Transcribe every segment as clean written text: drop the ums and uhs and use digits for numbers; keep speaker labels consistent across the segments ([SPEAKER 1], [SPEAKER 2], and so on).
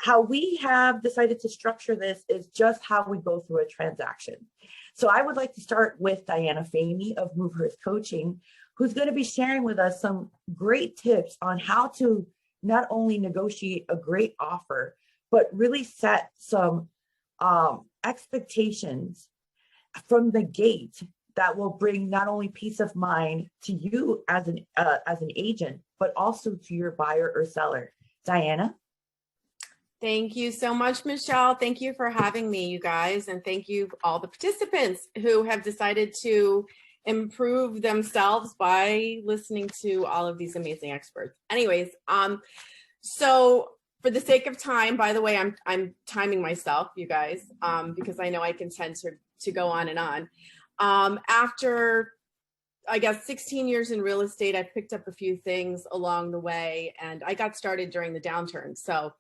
[SPEAKER 1] how we have decided to structure this is just how we go through a transaction. So I would like to start with Diana Fahmie of MoveHers Coaching, who's going to be sharing with us some great tips on how to not only negotiate a great offer, but really set some expectations from the gate that will bring not only peace of mind to you as an agent, but also to your buyer or seller. Diana?
[SPEAKER 2] Thank you so much, Michelle. Thank you for having me, you guys. And thank you all the participants who have decided to improve themselves by listening to all of these amazing experts. Anyways, so for the sake of time, by the way, I'm timing myself, you guys, because I know I can tend to go on and on. After, I guess, 16 years in real estate, I picked up a few things along the way, and I got started during the downturn. So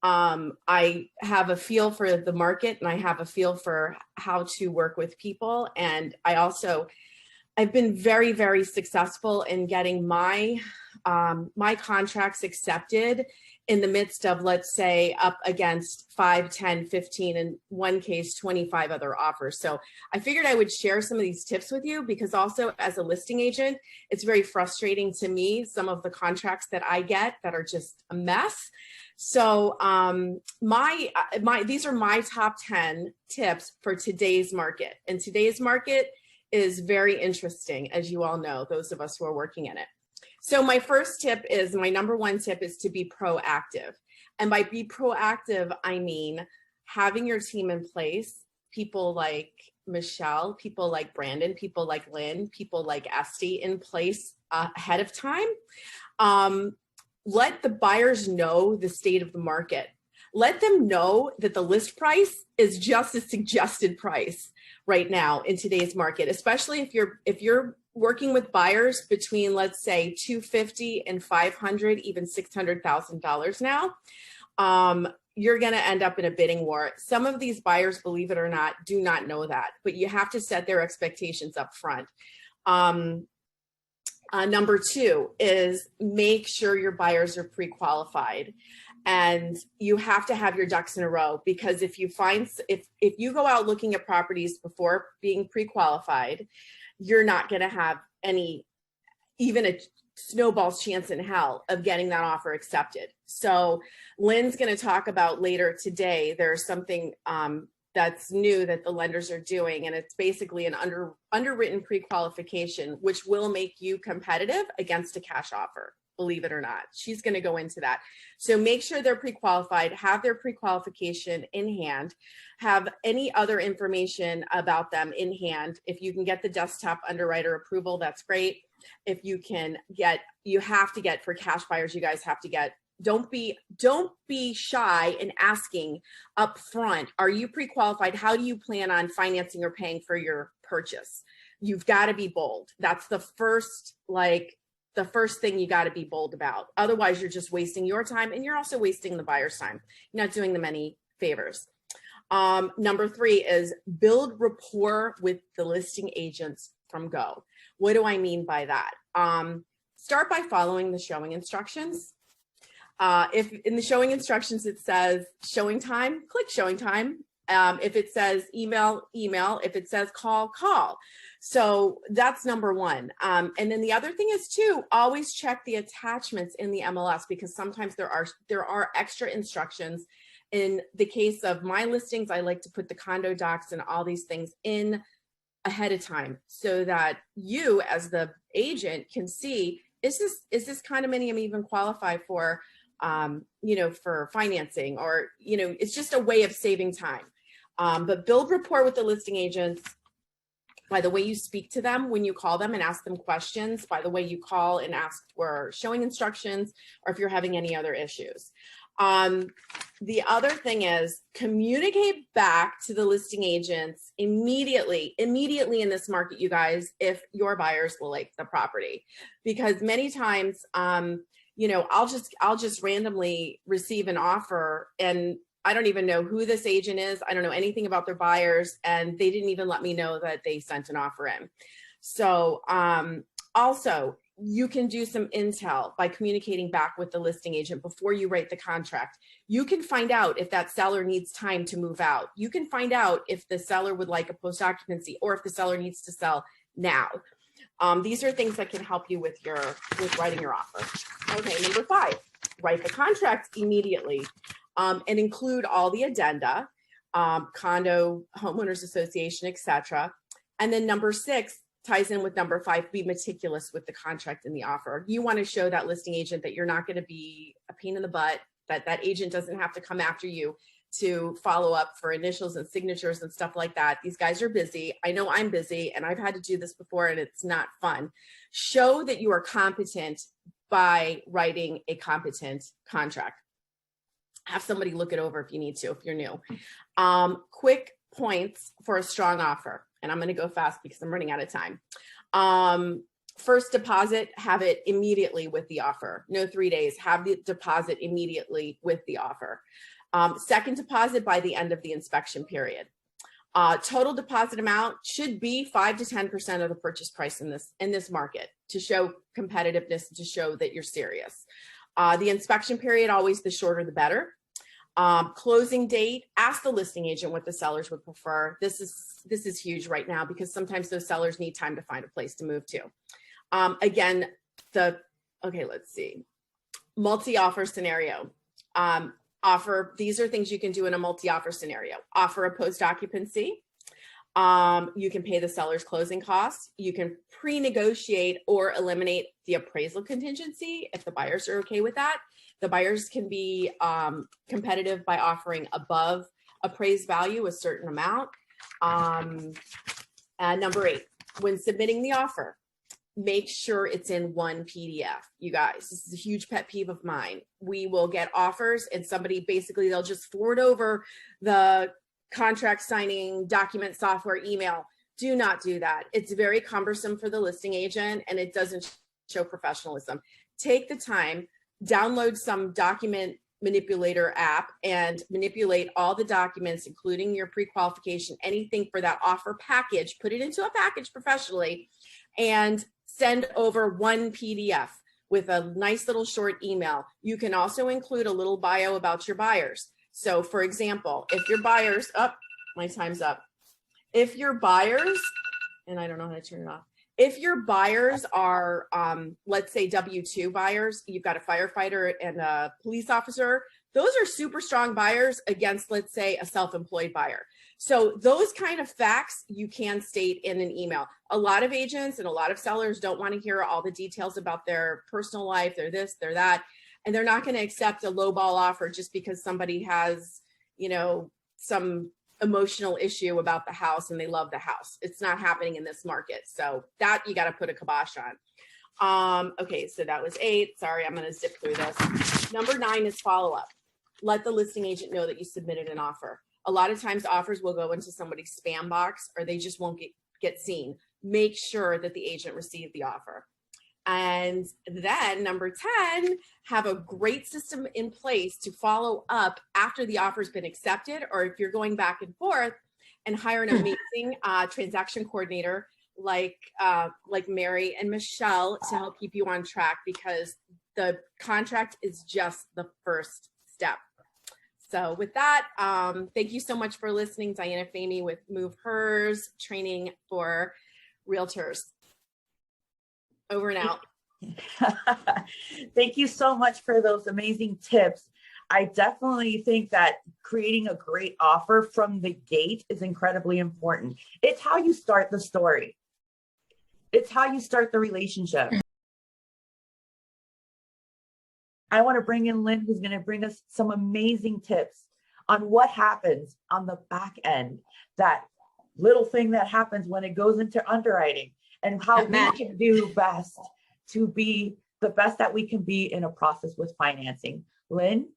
[SPEAKER 2] I have a feel for the market, and I have a feel for how to work with people. And I've been very, very successful in getting my contracts accepted in the midst of, let's say, up against 5, 10, 15, in one case, 25 other offers. So I figured I would share some of these tips with you, because also as a listing agent, it's very frustrating to me, some of the contracts that I get that are just a mess. So these are my top 10 tips for today's market. And today's market is very interesting, as you all know, those of us who are working in it. So my number one tip is to be proactive. And by be proactive, I mean having your team in place, people like Michelle, people like Brandon, people like Lynn, people like Esty in place ahead of time. Let the buyers know the state of the market. Let them know that the list price is just a suggested price right now in today's market, especially if you're working with buyers between, let's say, $250,000 and $500,000, even $600,000 now. You're going to end up in a bidding war. Some of these buyers, believe it or not, do not know that, but you have to set their expectations up front. Number two is make sure your buyers are pre-qualified, and you have to have your ducks in a row, because if you go out looking at properties before being pre-qualified, you're not going to have even a snowball's chance in hell of getting that offer accepted. So Lynn's going to talk about later today, there's something that's new that the lenders are doing, and it's basically an underwritten pre-qualification, which will make you competitive against a cash offer, believe it or not. She's going to go into that. So make sure they're pre-qualified, have their pre-qualification in hand, have any other information about them in hand. If you can get the desktop underwriter approval, that's great. If you have to get, for cash buyers, you guys have to get, don't be shy in asking up front, are you pre-qualified? How do you plan on financing or paying for your purchase? You've got to be bold. That's the first thing you got to be bold about. Otherwise, you're just wasting your time, and you're also wasting the buyer's time. You're not doing them any favors. Number three is build rapport with the listing agents from go. What do I mean by that? Start by following the showing instructions. If in the showing instructions it says showing time, click showing time. If it says email, email. If it says call, call. So that's number one. And then the other thing is too, always check the attachments in the MLS, because sometimes there are extra instructions. In the case of my listings, I like to put the condo docs and all these things in ahead of time, so that you as the agent can see, is this condominium even qualify for for financing, or it's just a way of saving time. But build rapport with the listing agents by the way you speak to them when you call them and ask them questions, by the way you call and ask for showing instructions, or if you're having any other issues. The other thing is communicate back to the listing agents immediately in this market, you guys, if your buyers will like the property, because many times, I'll just randomly receive an offer, and I don't even know who this agent is. I don't know anything about their buyers, and they didn't even let me know that they sent an offer in. So also, you can do some intel by communicating back with the listing agent before you write the contract. You can find out if that seller needs time to move out. You can find out if the seller would like a post-occupancy or if the seller needs to sell now. These are things that can help you with writing your offer. Okay, number 5, write the contract immediately and include all the addenda, condo, homeowners association, etc. And then number 6 ties in with number 5, be meticulous with the contract and the offer. You want to show that listing agent that you're not going to be a pain in the butt, that agent doesn't have to come after you to follow up for initials and signatures and stuff like that. These guys are busy. I know I'm busy and I've had to do this before and it's not fun. Show that you are competent by writing a competent contract. Have somebody look it over if you need to, if you're new. Quick points for a strong offer. And I'm going to go fast because I'm running out of time. First deposit, have it immediately with the offer. No 3 days, have the deposit immediately with the offer. Second deposit by the end of the inspection period. Total deposit amount should be 5 to 10% of the purchase price in this market to show competitiveness and to show that you're serious. The inspection period, always the shorter the better. Closing date, ask the listing agent what the sellers would prefer. This is huge right now because sometimes those sellers need time to find a place to move to. Again, let's see. Multi-offer scenario. These are things you can do in a multi-offer scenario. Offer a post-occupancy. You can pay the seller's closing costs. You can pre-negotiate or eliminate the appraisal contingency if the buyers are okay with that. The buyers can be competitive by offering above appraised value a certain amount. And number 8, when submitting the offer, make sure it's in one PDF. You guys, this is a huge pet peeve of mine. We will get offers and somebody basically, they'll just forward over the contract signing document software email. Do not do that. It's very cumbersome for the listing agent and it doesn't show professionalism. Take the time, download some document manipulator app and manipulate all the documents, including your pre-qualification, anything for that offer package, put it into a package professionally and send over one PDF with a nice little short email. You can also include a little bio about your buyers. So for example, if your buyers, my time's up. If your buyers, and I don't know how to turn it off. If your buyers are, let's say W-2 buyers, you've got a firefighter and a police officer, those are super strong buyers against, let's say, a self-employed buyer. So those kind of facts you can state in an email. A lot of agents and a lot of sellers don't want to hear all the details about their personal life, they're this, they're that, and they're not going to accept a lowball offer just because somebody has, some emotional issue about the house and they love the house. It's not happening in this market. So that you got to put a kibosh on. Okay, so that was 8. Sorry, I'm going to zip through this. Number 9 is follow-up. Let the listing agent know that you submitted an offer. A lot of times offers will go into somebody's spam box or they just won't get seen. Make sure that the agent received the offer. And then number 10, have a great system in place to follow up after the offer's been accepted, or if you're going back and forth, and hire an amazing transaction coordinator like Mary and Michelle to help keep you on track, because the contract is just the first step. So with that, thank you so much for listening. Diana Fahmie with MoveHers, training for realtors. Over and out.
[SPEAKER 1] Thank you so much for those amazing tips. I definitely think that creating a great offer from the gate is incredibly important. It's how you start the story. It's how you start the relationship. I want to bring in Lynn, who's going to bring us some amazing tips on what happens on the back end, that little thing that happens when it goes into underwriting, and how we can do best to be the best that we can be in a process with financing. Lynn?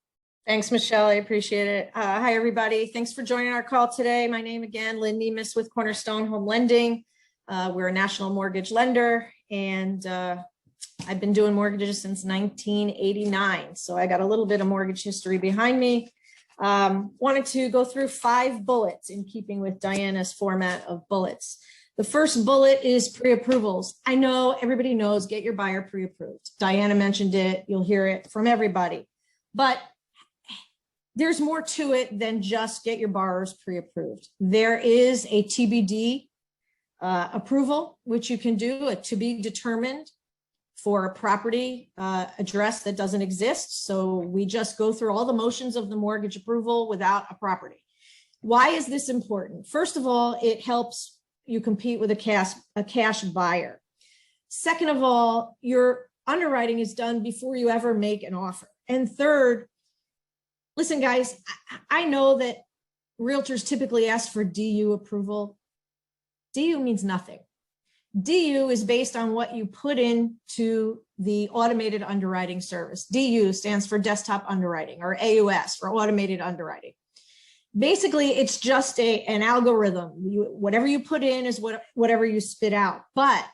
[SPEAKER 3] Thanks, Michelle. I appreciate it. Hi, everybody. Thanks for joining our call today. My name again, Lynn Nemes with Cornerstone Home Lending. We're a national mortgage lender, and I've been doing mortgages since 1989. So I got a little bit of mortgage history behind me. Wanted to go through 5 bullets in keeping with Diana's format of bullets. The first bullet is pre-approvals. I know everybody knows, get your buyer pre-approved. Diana mentioned it. You'll hear it from everybody. But there's more to it than just get your borrowers pre-approved. There is a TBD approval, which you can do, a to be determined for a property address that doesn't exist. So we just go through all the motions of the mortgage approval without a property. Why is this important? First of all, it helps you compete with a cash buyer. Second of all, your underwriting is done before you ever make an offer. And third, listen, guys, I know that realtors typically ask for DU approval. DU means nothing. DU is based on what you put into the automated underwriting service. DU stands for desktop underwriting, or AUS for automated underwriting. Basically, it's just an algorithm. Whatever you put in is whatever you spit out. But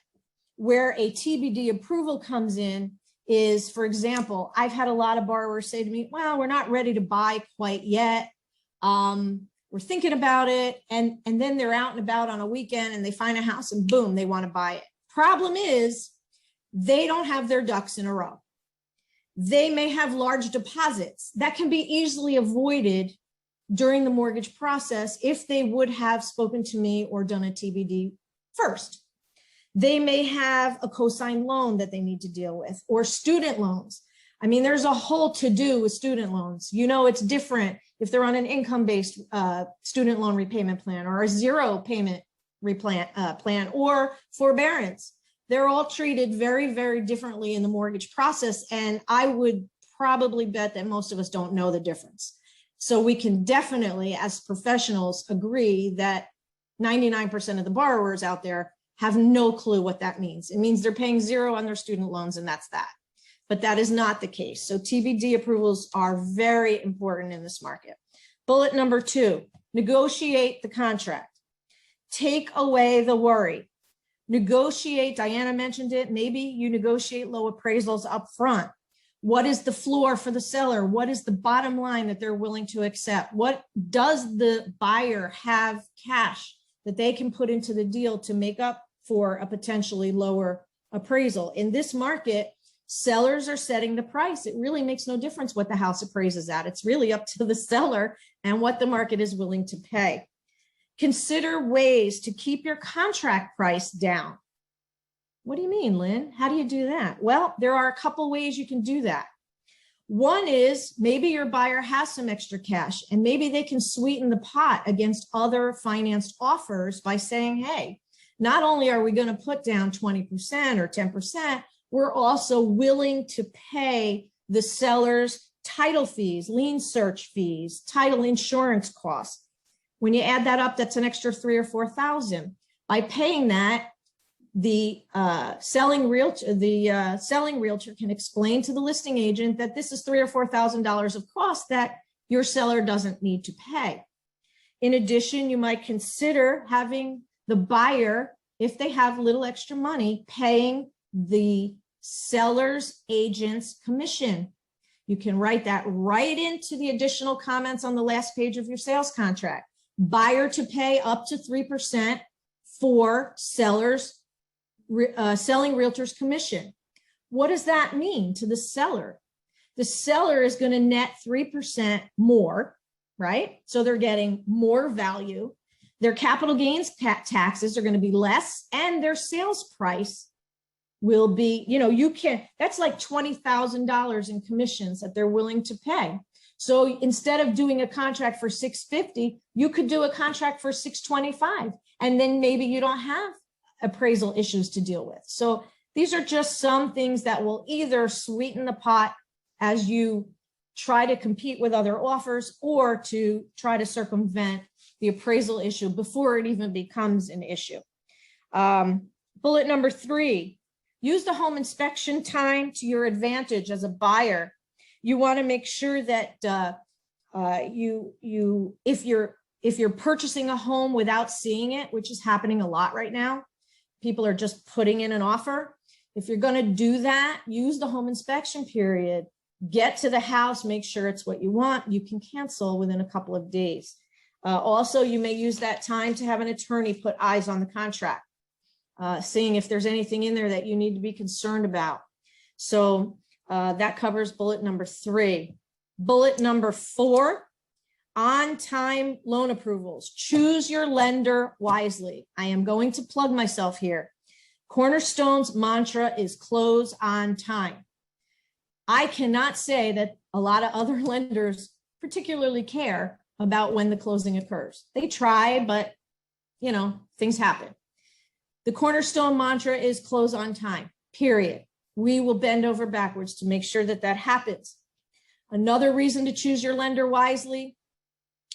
[SPEAKER 3] where a TBD approval comes in is, for example, I've had a lot of borrowers say to me, well, we're not ready to buy quite yet. We're thinking about it. And then they're out and about on a weekend and they find a house and boom, they want to buy it. Problem is, they don't have their ducks in a row. They may have large deposits that can be easily avoided during the mortgage process if they would have spoken to me or done a TBD first. They may have a co-signed loan that they need to deal with, or student loans. I mean, there's a whole to-do with student loans. You know, it's different if they're on an income-based student loan repayment plan, or a zero payment plan, or forbearance. They're all treated very, very differently in the mortgage process. And I would probably bet that most of us don't know the difference. So we can definitely, as professionals, agree that 99% of the borrowers out there have no clue what that means. It means they're paying zero on their student loans, and that's that. But that is not the case. So TBD approvals are very important in this market. Bullet number 2, negotiate the contract. Take away the worry. Negotiate, Diana mentioned it, maybe you negotiate low appraisals up front. What is the floor for the seller? What is the bottom line that they're willing to accept? What does the buyer have cash that they can put into the deal to make up for a potentially lower appraisal? In this market, sellers are setting the price. It really makes no difference what the house appraises at. It's really up to the seller and what the market is willing to pay. Consider ways to keep your contract price down. What do you mean, Lynn? How do you do that? Well, there are a couple ways you can do that. One is maybe your buyer has some extra cash and maybe they can sweeten the pot against other financed offers by saying, hey, not only are we going to put down 20% or 10%, we're also willing to pay the seller's title fees, lien search fees, title insurance costs. When you add that up, that's an extra $3,000 or $4,000. By paying that, the selling realtor can explain to the listing agent that this is $3,000 or $4,000 of cost that your seller doesn't need to pay. In addition, you might consider having the buyer, if they have little extra money, paying the seller's agent's commission. You can write that right into the additional comments on the last page of your sales contract. Buyer to pay up to 3% for seller's selling realtor's commission. What does that mean to the seller? The seller is going to net 3% more, right? So they're getting more value. Their capital gains taxes are going to be less, and their sales price will be, that's like $20,000 in commissions that they're willing to pay. So instead of doing a contract for $650, you could do a contract for $625, and then maybe you don't have appraisal issues to deal with. So these are just some things that will either sweeten the pot as you try to compete with other offers, or to try to circumvent the appraisal issue before it even becomes an issue. Bullet number 3, use the home inspection time to your advantage as a buyer. You want to make sure that if you're purchasing a home without seeing it, which is happening a lot right now, people are just putting in an offer. If you're going to do that, use the home inspection period. Get to the house, make sure it's what you want. You can cancel within a couple of days. Also, you may use that time to have an attorney put eyes on the contract. seeing if there's anything in there that you need to be concerned about. So that covers bullet number 3. Bullet number 4, on-time loan approvals. Choose your lender wisely. I am going to plug myself here. Cornerstone's mantra is close on time. I cannot say that a lot of other lenders particularly care about when the closing occurs. They try, but you know, things happen. The Cornerstone mantra is close on time, period. We will bend over backwards to make sure that that happens. Another reason to choose your lender wisely,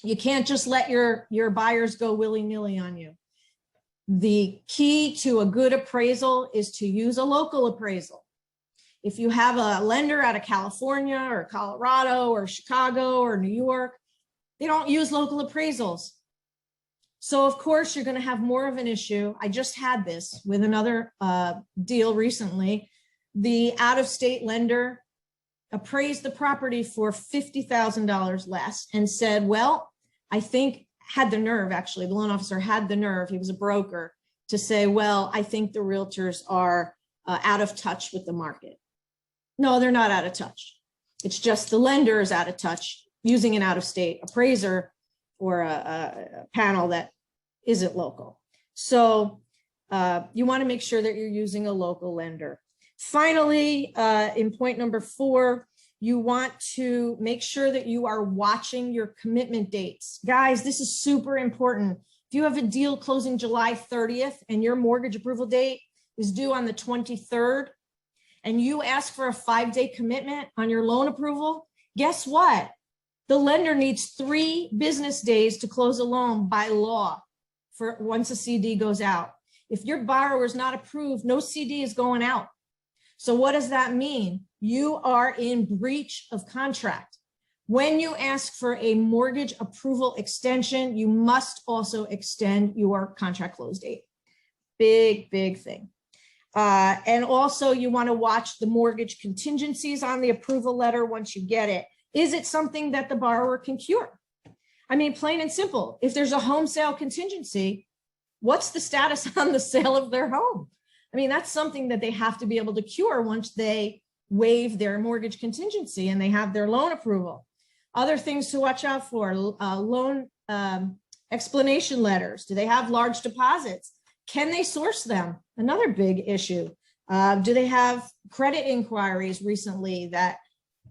[SPEAKER 3] you can't just let your buyers go willy-nilly on you. The key to a good appraisal is to use a local appraisal. If you have a lender out of California or Colorado or Chicago or New York, they don't use local appraisals. So of course you're going to have more of an issue. I just had this with another deal recently. The out-of-state lender appraised the property for $50,000 less and said, well, I think, had the nerve, actually, the loan officer had the nerve, he was a broker, to say, well, I think the realtors are out of touch with the market. No, they're not out of touch. It's just the lender is out of touch using an out-of-state appraiser or a panel that isn't local. So you want to make sure that you're using a local lender. Finally, in point number 4, you want to make sure that you are watching your commitment dates. Guys, this is super important. If you have a deal closing July 30th and your mortgage approval date is due on the 23rd, and you ask for a 5-day commitment on your loan approval, guess what? The lender needs 3 business days to close a loan by law for once a CD goes out. If your borrower is not approved, no CD is going out. So what does that mean? You are in breach of contract. When you ask for a mortgage approval extension, you must also extend your contract close date. Big, big thing. And also you want to watch the mortgage contingencies on the approval letter once you get it. Is it something that the borrower can cure? I mean, plain and simple, if there's a home sale contingency, what's the status on the sale of their home? I mean, that's something that they have to be able to cure once they waive their mortgage contingency and they have their loan approval. Other things to watch out for, loan explanation letters. Do they have large deposits? Can they source them? Another big issue. Do they have credit inquiries recently that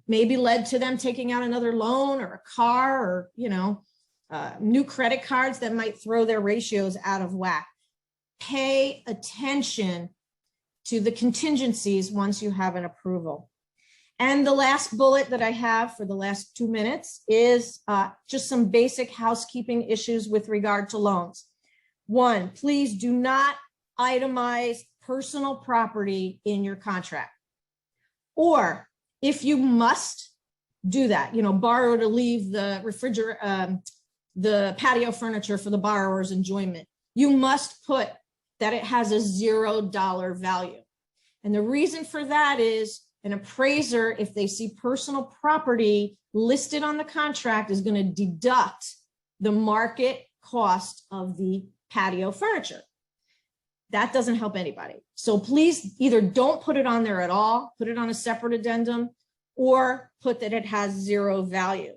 [SPEAKER 3] maybe led to them taking out another loan or a car or, you know, new credit cards that might throw their ratios out of whack? Pay attention to the contingencies once you have an approval. And the last bullet that I have for the last 2 minutes is just some basic housekeeping issues with regard to loans. 1, please do not itemize personal property in your contract. Or if you must do that, you know, borrow to leave the refrigerator, the patio furniture for the borrower's enjoyment, you must put that it has a $0 value. And the reason for that is an appraiser, if they see personal property listed on the contract, is going to deduct the market cost of the patio furniture. That doesn't help anybody. So please either don't put it on there at all, put it on a separate addendum, or put that it has 0 value.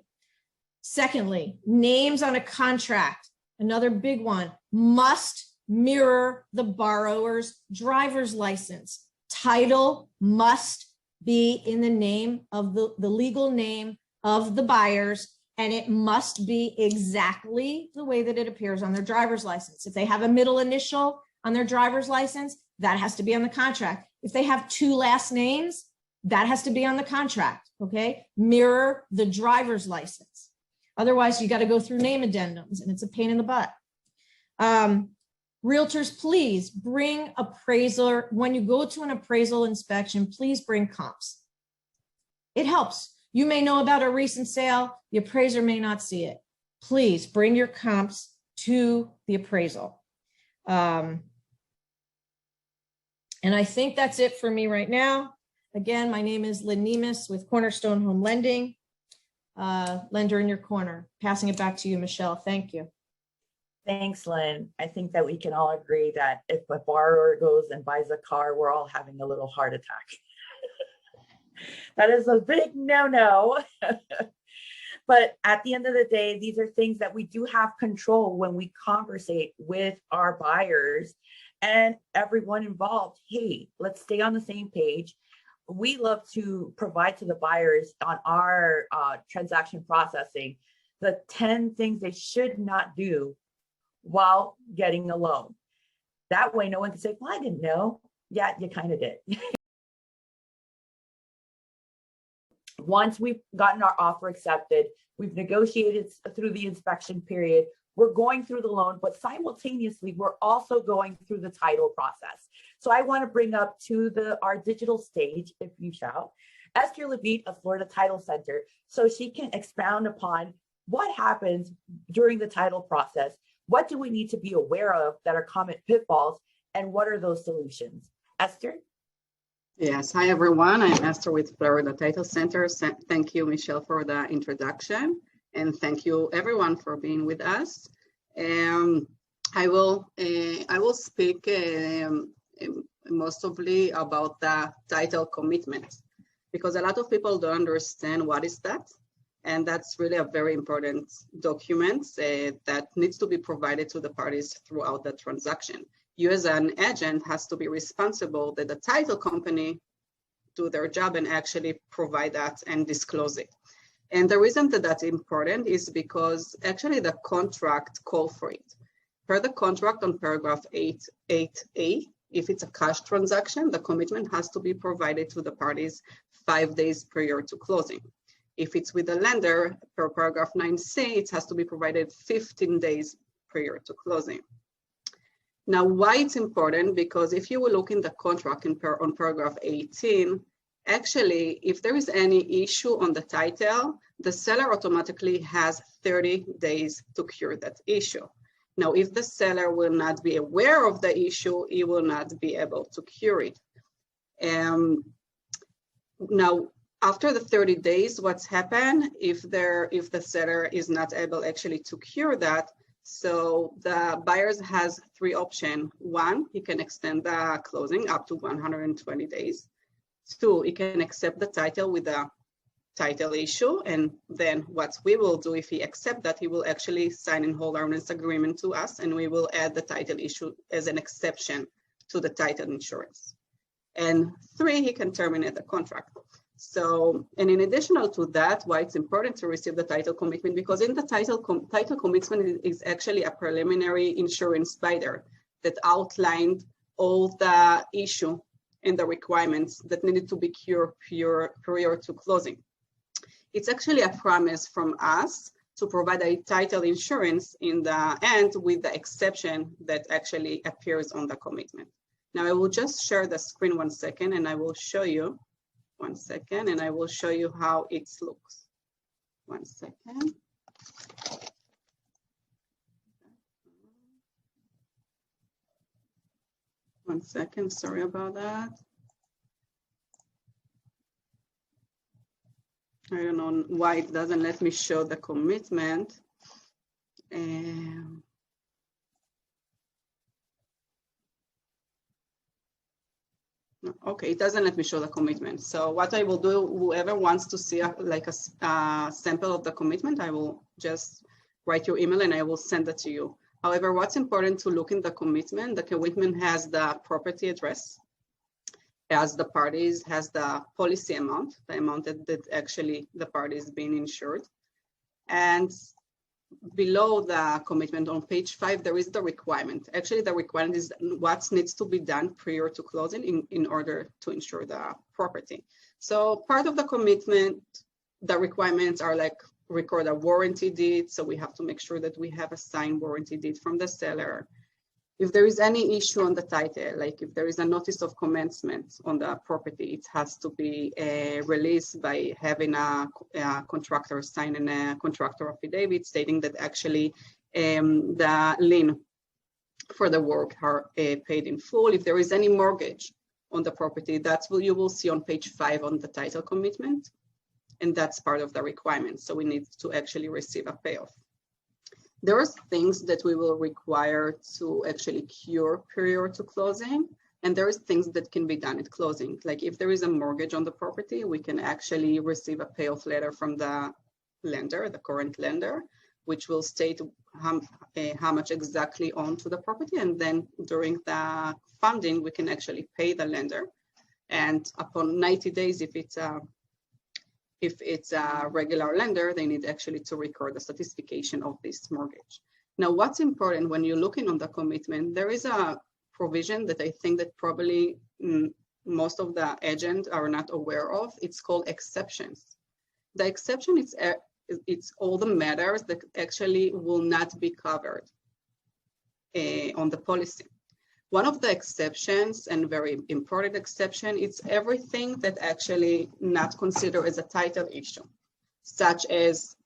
[SPEAKER 3] Secondly, names on a contract, another big one, must mirror the borrower's driver's license. Title must be in the name of the legal name of the buyers, and it must be exactly the way that it appears on their driver's license. If they have a middle initial on their driver's license, that has to be on the contract. If they have 2 last names, that has to be on the contract, okay? Mirror the driver's license. Otherwise, you got to go through name addendums, and it's a pain in the butt. Realtors, please bring appraiser. When you go to an appraisal inspection, please bring comps. It helps. You may know about a recent sale. The appraiser may not see it. Please bring your comps to the appraisal. And I think that's it for me right now. Again, my name is Lynn Nemes with Cornerstone Home Lending, lender in your corner. Passing it back to you, Michelle. Thank you.
[SPEAKER 1] Thanks, Lynn. I think that we can all agree that if a borrower goes and buys a car, we're all having a little heart attack. That is a big no-no. But at the end of the day, these are things that we do have control when we conversate with our buyers and everyone involved. Hey, let's stay on the same page. We love to provide to the buyers on our transaction processing the 10 things they should not do while getting a loan. That way, no one can say, well, I didn't know. Yeah, you kind of did. Once we've gotten our offer accepted, we've negotiated through the inspection period, we're going through the loan, but simultaneously, we're also going through the title process. So I want to bring up to our digital stage, if you shall, Esther Levite of Florida Title Center, so she can expound upon what happens during the title process. What do we need to be aware of that are common pitfalls, and what are those solutions? Esther?
[SPEAKER 4] Yes, hi everyone. I'm Esther with Florida Title Center. Thank you, Michelle, for the introduction, and thank you everyone for being with us. I will speak mostly about the title commitment, because a lot of people don't understand what is that. And that's really a very important document that needs to be provided to the parties throughout the transaction. You as an agent has to be responsible that the title company do their job and actually provide that and disclose it. And the reason that that's important is because actually the contract call for it. Per the contract on paragraph 8A, if it's a cash transaction, the commitment has to be provided to the parties 5 days prior to closing. If it's with the lender, per paragraph 9C, it has to be provided 15 days prior to closing. Now, why it's important? Because if you will look in the contract on paragraph 18, actually, if there is any issue on the title, the seller automatically has 30 days to cure that issue. Now, if the seller will not be aware of the issue, he will not be able to cure it. Now, after the 30 days, what's happened if the seller is not able actually to cure that? So the buyers has 3 options. 1, he can extend the closing up to 120 days. 2, he can accept the title with a title issue. And then what we will do if he accept that, he will actually sign and hold harmless agreement to us, and we will add the title issue as an exception to the title insurance. And 3, he can terminate the contract. So, and in addition to that, why it's important to receive the title commitment, because in the title commitment is actually a preliminary insurance bidder that outlined all the issue and the requirements that needed to be cured prior to closing. It's actually a promise from us to provide a title insurance in the end with the exception that actually appears on the commitment. Now I will just share the screen 1 second and I will show you. 1 second, and I will show you how it looks. 1 second. One second, sorry about that. I don't know why it doesn't let me show the commitment. Okay, it doesn't let me show the commitment. So what I will do, whoever wants to see a sample of the commitment, I will just write your email and I will send it to you. However, what's important to look in the commitment has the property address, has the parties, has the policy amount, the amount that actually the party is being insured. And below the commitment on page 5, there is the requirement. Actually, the requirement is what needs to be done prior to closing in order to insure the property. So part of the commitment, the requirements are like record a warranty deed. So we have to make sure that we have a signed warranty deed from the seller. If there is any issue on the title, like if there is a notice of commencement on the property, it has to be released by having a contractor sign a contractor affidavit stating that actually the lien for the work are paid in full. If there is any mortgage on the property, that's what you will see on page 5 on the title commitment. And that's part of the requirement. So we need to actually receive a payoff. There are things that we will require to actually cure prior to closing, and there is things that can be done at closing. Like if there is a mortgage on the property, we can actually receive a payoff letter from the lender, the current lender, which will state how much exactly owed to the property. And then during the funding, we can actually pay the lender. And upon 90 days, if it's a regular lender, they need actually to record the certification of this mortgage. Now, what's important when you're looking on the commitment, there is a provision that I think that probably most of the agents are not aware of. It's called exceptions. The exception is it's all the matters that actually will not be covered on the policy. One of the exceptions, and very important exception, it's everything that actually not considered as a title issue, such as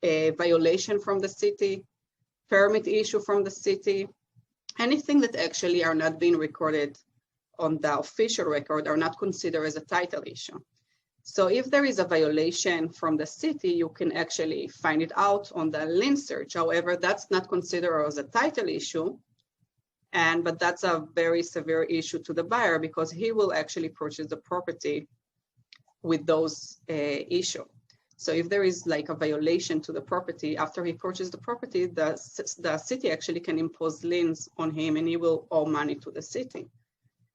[SPEAKER 4] a violation from the city, permit issue from the city, anything that actually are not being recorded on the official record are not considered as a title issue. So if there is a violation from the city, you can actually find it out on the Lynn search. However, that's not considered as a title issue. But that's a very severe issue to the buyer because he will actually purchase the property with those issues. So if there is like a violation to the property after he purchased the property, the city actually can impose liens on him and he will owe money to the city.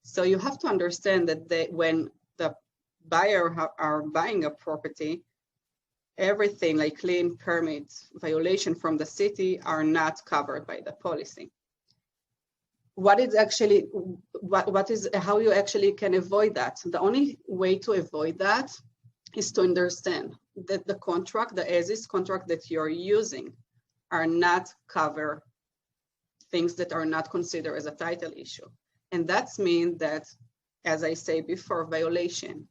[SPEAKER 4] So you have to understand that when the buyer are buying a property, everything like lien, permit, violation from the city are not covered by the policy. What is actually, how you actually can avoid that? The only way to avoid that is to understand that the contract, the as-is contract that you're using are not cover things that are not considered as a title issue. And that means that, as I say before, violation,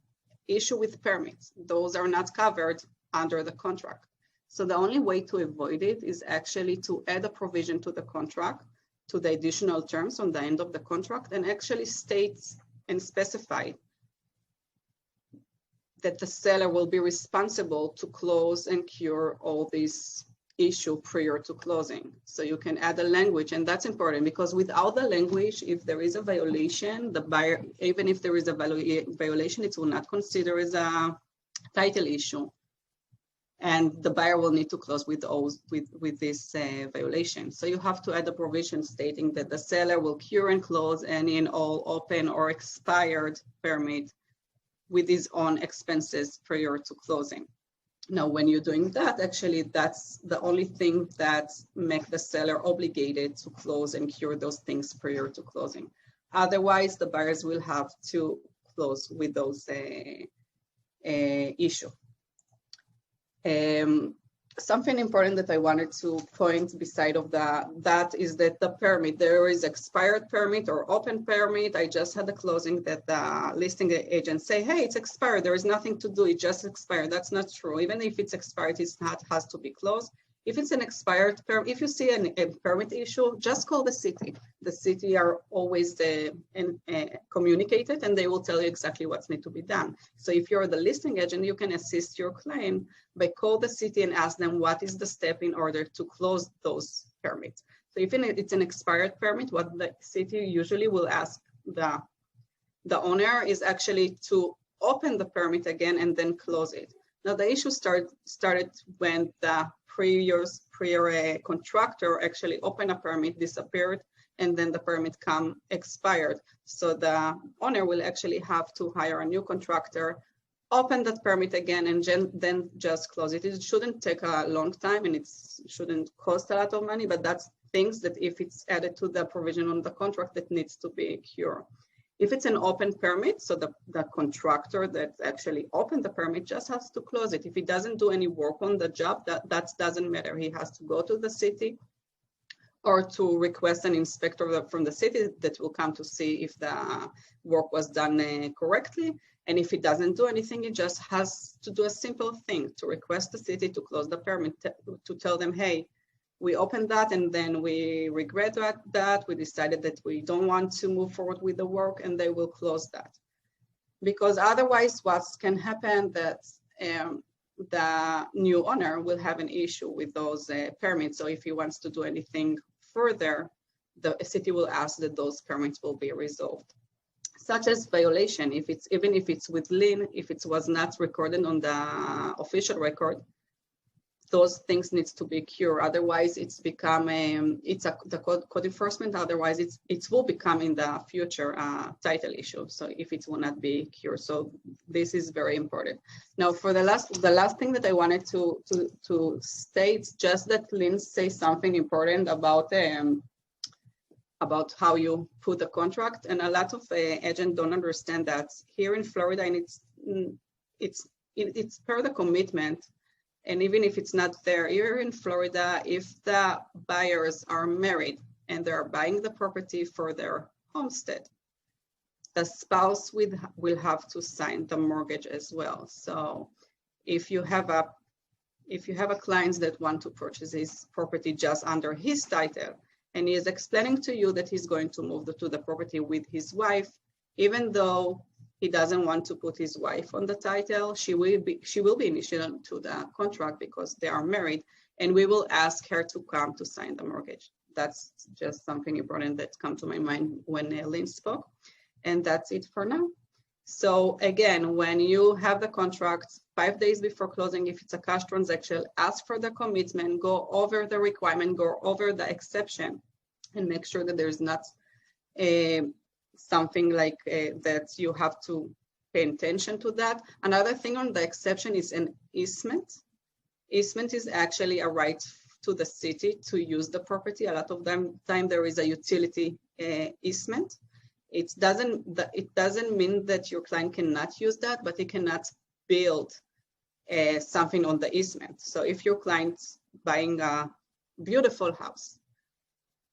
[SPEAKER 4] issue with permits, those are not covered under the contract. So the only way to avoid it is actually to add a provision to the contract, to the additional terms on the end of the contract, and actually states and specify that the seller will be responsible to close and cure all these issues prior to closing. So you can add a language, and that's important because without the language, if there is a violation, the buyer, even if there is a violation, it will not consider as a title issue. And the buyer will need to close with this violation. So you have to add a provision stating that the seller will cure and close any and all open or expired permit with his own expenses prior to closing. Now, when you're doing that, actually, that's the only thing that makes the seller obligated to close and cure those things prior to closing. Otherwise, the buyers will have to close with those issues. Something important that I wanted to point beside of that is that the permit, there is expired permit or open permit. I just had a closing that the listing agent say, hey, it's expired. There is nothing to do. It just expired. That's not true. Even if it's expired, it has to be closed. If it's an expired permit, if you see a permit issue, just call the city. The city are always communicated and they will tell you exactly what's need to be done. So if you're the listing agent, you can assist your client by call the city and ask them what is the step in order to close those permits. So if it's an expired permit, what the city usually will ask the owner is actually to open the permit again and then close it. Now the issue started when the prior contractor actually opened a permit, disappeared, and then the permit expired. So the owner will actually have to hire a new contractor, open that permit again, and then just close it. It shouldn't take a long time and it shouldn't cost a lot of money, but that's things that if it's added to the provision on the contract that needs to be cured. If it's an open permit, so the contractor that actually opened the permit just has to close it. If he doesn't do any work on the job, that doesn't matter. He has to go to the city or to request an inspector from the city that will come to see if the work was done correctly. And if he doesn't do anything, he just has to do a simple thing to request the city to close the permit, to tell them, hey, we opened that and then we regret that. We decided that we don't want to move forward with the work, and they will close that. Because otherwise what can happen that the new owner will have an issue with those permits. So if he wants to do anything further, the city will ask that those permits will be resolved. Such as violation, even if it's with Lynn, if it was not recorded on the official record, those things needs to be cured. Otherwise, it's become the code enforcement. Otherwise, it will become in the future title issue. So if it will not be cured, so this is very important. Now, for the last thing that I wanted to state, just that Lynn says something important about how you put the contract, and a lot of agents don't understand that here in Florida, and it's per the commitment. And even if it's not there, here in Florida, if the buyers are married and they're buying the property for their homestead, the spouse will have to sign the mortgage as well. So if you have a client that want to purchase his property just under his title, and he is explaining to you that he's going to move to the property with his wife, even though he doesn't want to put his wife on the title, she will be initiated to the contract because they are married, and we will ask her to come to sign the mortgage. That's just something important that come to my mind when Lynn spoke, and that's it for now. So again, when you have the contract 5 days before closing, if it's a cash transaction, ask for the commitment, go over the requirement, go over the exception, and make sure that there's not something like that you have to pay attention to that. Another thing on the exception is an easement. Easement is actually a right to the city to use the property. A lot of time there is a utility easement. It doesn't mean that your client cannot use that, but he cannot build something on the easement. So if your client's buying a beautiful house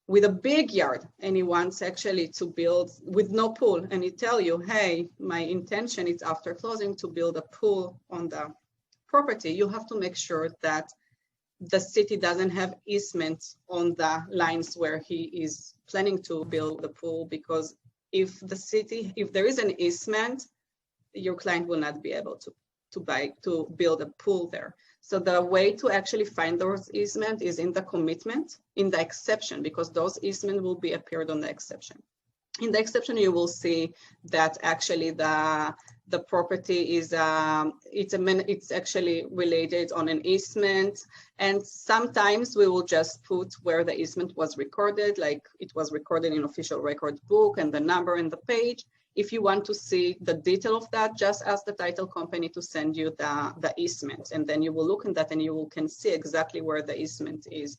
[SPEAKER 4] with a big yard and he wants actually to build with no pool, and he tell you, hey, my intention is after closing to build a pool on the property, you have to make sure that the city doesn't have easement on the lines where he is planning to build the pool, because if there is an easement, your client will not be able to build a pool there. So the way to actually find those easements is in the commitment, in the exception, because those easements will be appeared on the exception. In the exception, you will see that actually the property is it's actually related on an easement, and sometimes we will just put where the easement was recorded, like it was recorded in official record book and the number and the page. If you want to see the detail of that, just ask the title company to send you the easement, and then you will look at that and you can see exactly where the easement is.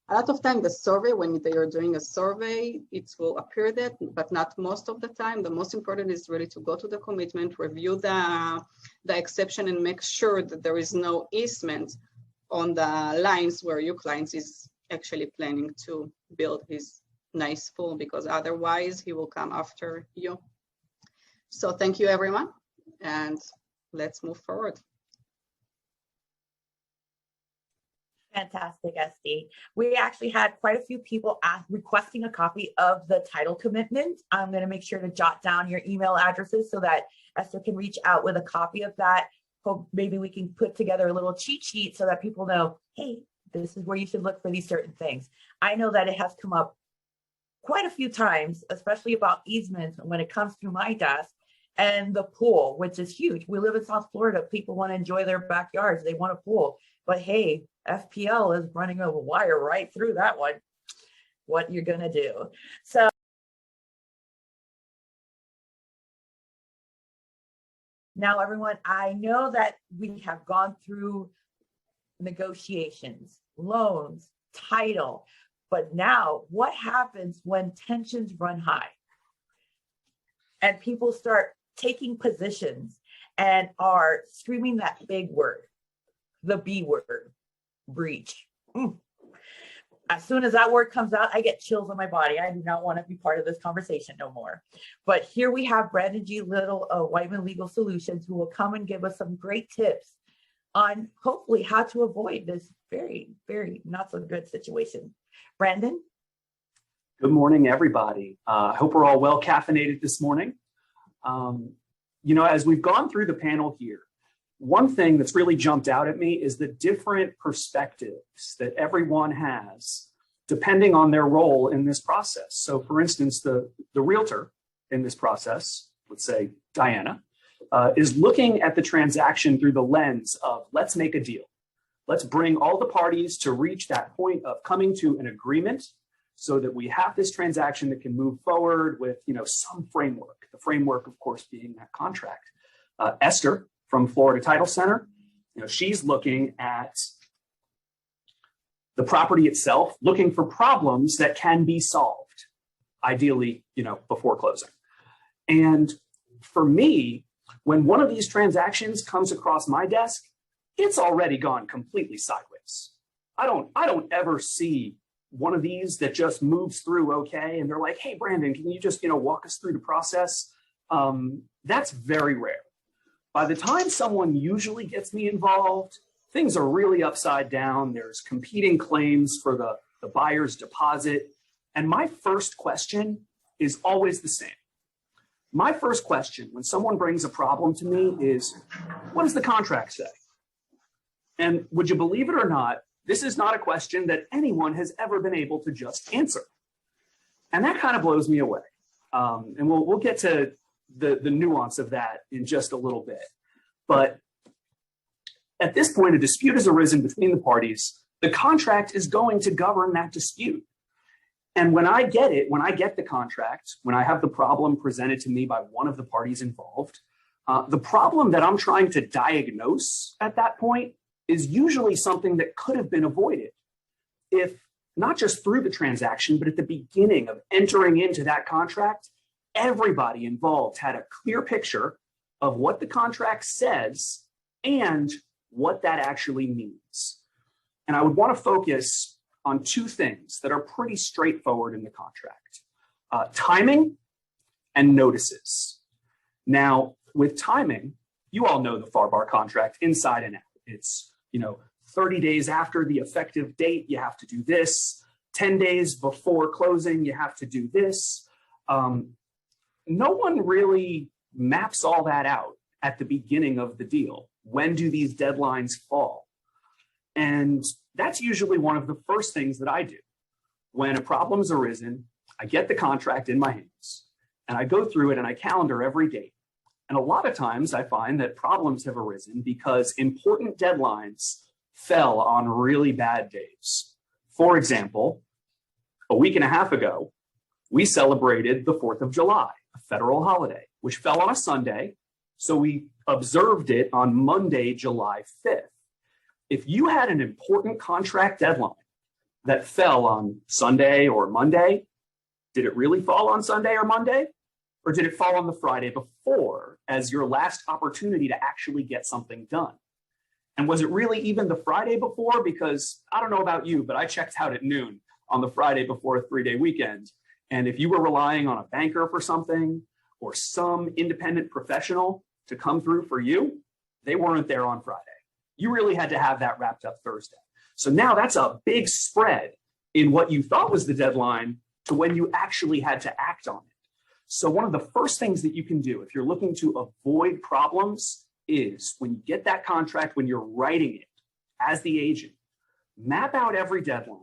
[SPEAKER 4] A lot of time the survey, when they are doing a survey, it will appear that, but not most of the time. The most important is really to go to the commitment, review the exception, and make sure that there is no easement on the lines where your client is actually planning to build his nice pool, because otherwise he will come after you. So thank you, everyone, and let's move forward.
[SPEAKER 1] Fantastic, Esty. We actually had quite a few people requesting a copy of the title commitment. I'm going to make sure to jot down your email addresses so that Esther can reach out with a copy of that. Hope maybe we can put together a little cheat sheet so that people know, hey, this is where you should look for these certain things. I know that it has come up quite a few times, especially about easements when it comes through my desk, and the pool, which is huge. We live in South Florida. People want to enjoy their backyards. They want a pool. But hey, FPL is running a wire right through that one. What you're going to do. So now, everyone, I know that we have gone through negotiations, loans, title, but now what happens when tensions run high and people start taking positions and are screaming that big word, the B word, breach. As soon as that word comes out, I get chills on my body. I do not want to be part of this conversation no more. But here we have Brandon G. Little of Whiteman Legal Solutions, who will come and give us some great tips on hopefully how to avoid this very, very not so good situation. Brandon?
[SPEAKER 5] Good morning, everybody. I hope we're all well caffeinated this morning. As we've gone through the panel here, one thing that's really jumped out at me is the different perspectives that everyone has depending on their role in this process. So for instance, the realtor in this process, let's say Diana, is looking at the transaction through the lens of let's make a deal. Let's bring all the parties to reach that point of coming to an agreement so that we have this transaction that can move forward with, some framework. The framework, of course, being that contract. Esther from Florida Title Center, she's looking at the property itself, looking for problems that can be solved, ideally, before closing. And for me, when one of these transactions comes across my desk, it's already gone completely sideways. I don't ever see one of these that just moves through okay, and they're like, hey, Brandon, can you just walk us through the process? That's very rare. By the time someone usually gets me involved, things are really upside down. There's competing claims for the buyer's deposit. And my first question is always the same. My first question when someone brings a problem to me is, what does the contract say? And would you believe it or not, this is not a question that anyone has ever been able to just answer. And that kind of blows me away. And we'll get to the nuance of that in just a little bit. But at this point, a dispute has arisen between the parties. The contract is going to govern that dispute. And when I get the contract, when I have the problem presented to me by one of the parties involved, the problem that I'm trying to diagnose at that point is usually something that could have been avoided if not just through the transaction, but at the beginning of entering into that contract, everybody involved had a clear picture of what the contract says and what that actually means. And I would want to focus on two things that are pretty straightforward in the contract: timing and notices. Now, with timing, you all know the FAR contract inside and out. It's 30 days after the effective date, you have to do this. 10 days before closing, you have to do this. No one really maps all that out at the beginning of the deal. When do these deadlines fall? And that's usually one of the first things that I do. When a problem's arisen, I get the contract in my hands and I go through it and I calendar every date. And a lot of times I find that problems have arisen because important deadlines fell on really bad days. For example, a week and a half ago, we celebrated the 4th of July, a federal holiday, which fell on a Sunday. So we observed it on Monday, July 5th. If you had an important contract deadline that fell on Sunday or Monday, did it really fall on Sunday or Monday? Or did it fall on the Friday before as your last opportunity to actually get something done? And was it really even the Friday before? Because I don't know about you, but I checked out at noon on the Friday before a 3-day weekend. And if you were relying on a banker for something or some independent professional to come through for you, they weren't there on Friday. You really had to have that wrapped up Thursday. So now that's a big spread in what you thought was the deadline to when you actually had to act on it. So one of the first things that you can do if you're looking to avoid problems is when you get that contract, when you're writing it as the agent, map out every deadline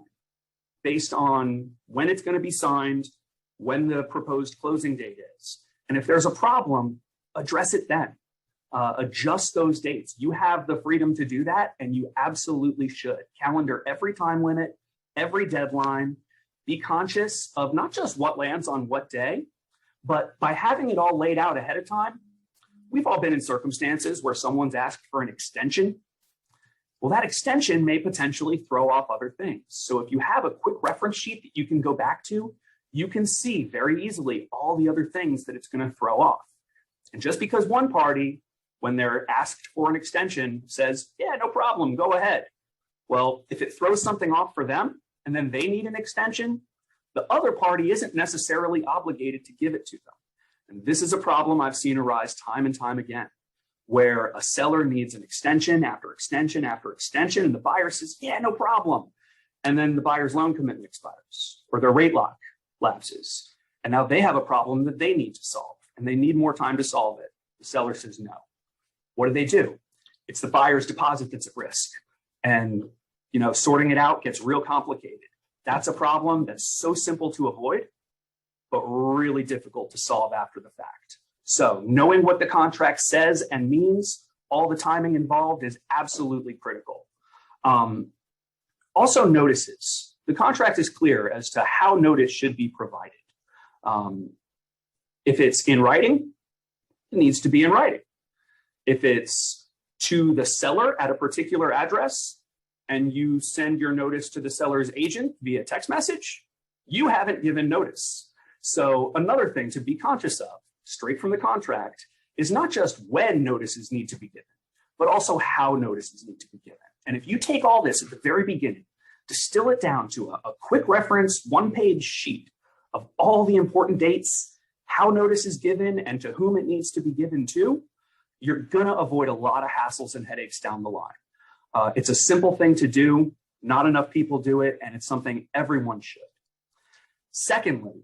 [SPEAKER 5] based on when it's going to be signed, when the proposed closing date is. And if there's a problem, address it then. Adjust those dates. You have the freedom to do that, and you absolutely should. Calendar every time limit, every deadline. Be conscious of not just what lands on what day, but by having it all laid out ahead of time. We've all been in circumstances where someone's asked for an extension. Well, that extension may potentially throw off other things. So if you have a quick reference sheet that you can go back to, you can see very easily all the other things that it's going to throw off. And just because one party, when they're asked for an extension, says, yeah, no problem, go ahead. Well, if it throws something off for them and then they need an extension, the other party isn't necessarily obligated to give it to them. And this is a problem I've seen arise time and time again, where a seller needs an extension after extension after extension, and the buyer says, yeah, no problem. And then the buyer's loan commitment expires or their rate lock lapses. And now they have a problem that they need to solve, and they need more time to solve it. The seller says no. What do? It's the buyer's deposit that's at risk. And, sorting it out gets real complicated. That's a problem that's so simple to avoid, but really difficult to solve after the fact. So knowing what the contract says and means, all the timing involved is absolutely critical. Also notices. The contract is clear as to how notice should be provided. If it's in writing, it needs to be in writing. If it's to the seller at a particular address and you send your notice to the seller's agent via text message, you haven't given notice. So another thing to be conscious of, straight from the contract, is not just when notices need to be given, but also how notices need to be given. And if you take all this at the very beginning, distill it down to a quick reference, one-page sheet of all the important dates, how notice is given, and to whom it needs to be given to, you're going to avoid a lot of hassles and headaches down the line. It's a simple thing to do. Not enough people do it, and it's something everyone should. Secondly,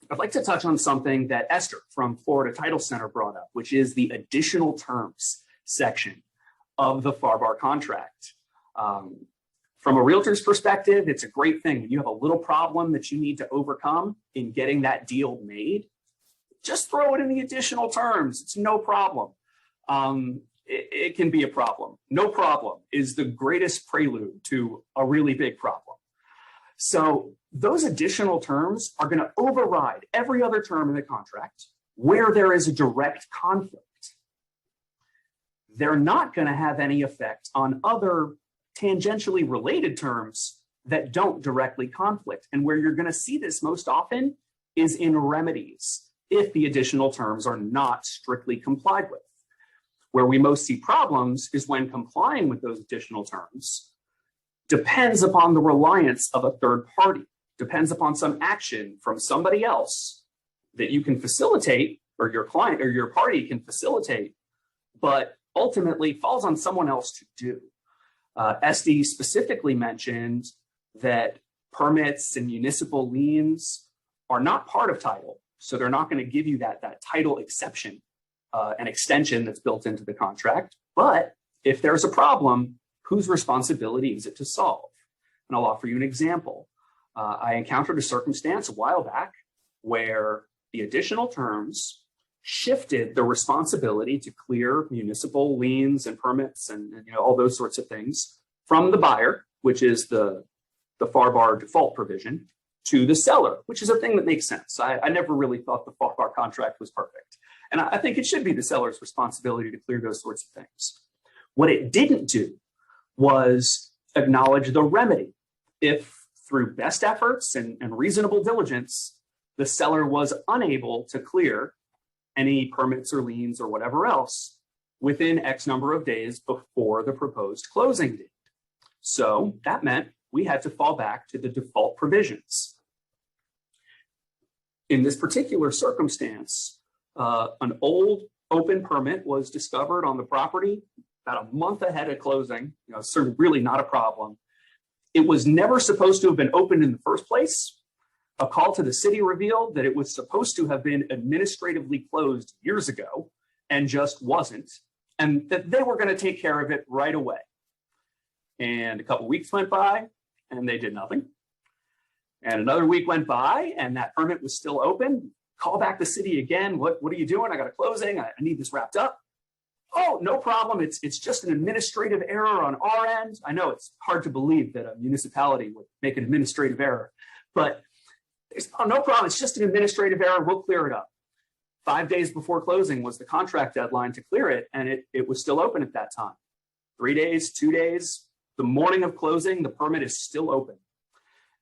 [SPEAKER 5] I'd like to touch on something that Esther from Florida Title Center brought up, which is the additional terms section of the FAR contract. From a realtor's perspective, it's a great thing. When you have a little problem that you need to overcome in getting that deal made, just throw it in the additional terms. It's no problem. It can be a problem. No problem is the greatest prelude to a really big problem. So those additional terms are going to override every other term in the contract where there is a direct conflict. They're not going to have any effect on other tangentially related terms that don't directly conflict. And where you're going to see this most often is in remedies, if the additional terms are not strictly complied with. Where we most see problems is when complying with those additional terms depends upon the reliance of a third party, depends upon some action from somebody else that you can facilitate, or your client or your party can facilitate, but ultimately falls on someone else to do. SD specifically mentioned that permits and municipal liens are not part of title, so they're not going to give you that title exception, an extension that's built into the contract. But if there's a problem, whose responsibility is it to solve? And I'll offer you an example. I encountered a circumstance a while back where the additional terms shifted the responsibility to clear municipal liens and permits and all those sorts of things from the buyer, which is the FAR default provision, to the seller, which is a thing that makes sense. I never really thought the FAR contract was perfect. And I think it should be the seller's responsibility to clear those sorts of things. What it didn't do was acknowledge the remedy. If through best efforts and reasonable diligence, the seller was unable to clear any permits or liens or whatever else within X number of days before the proposed closing date. So that meant we had to fall back to the default provisions. In this particular circumstance, an old open permit was discovered on the property about a month ahead of closing. Certainly really not a problem. It was never supposed to have been opened in the first place. A call to the city revealed that it was supposed to have been administratively closed years ago and just wasn't, and that they were going to take care of it right away. And a couple weeks went by and they did nothing. And another week went by and that permit was still open. Call back the city again. What are you doing? I got a closing. I need this wrapped up. Oh, no problem. It's just an administrative error on our end. I know it's hard to believe that a municipality would make an administrative error, but no problem. It's just an administrative error. We'll clear it up. 5 days before closing was the contract deadline to clear it, and it was still open at that time. 3 days, 2 days, the morning of closing, the permit is still open.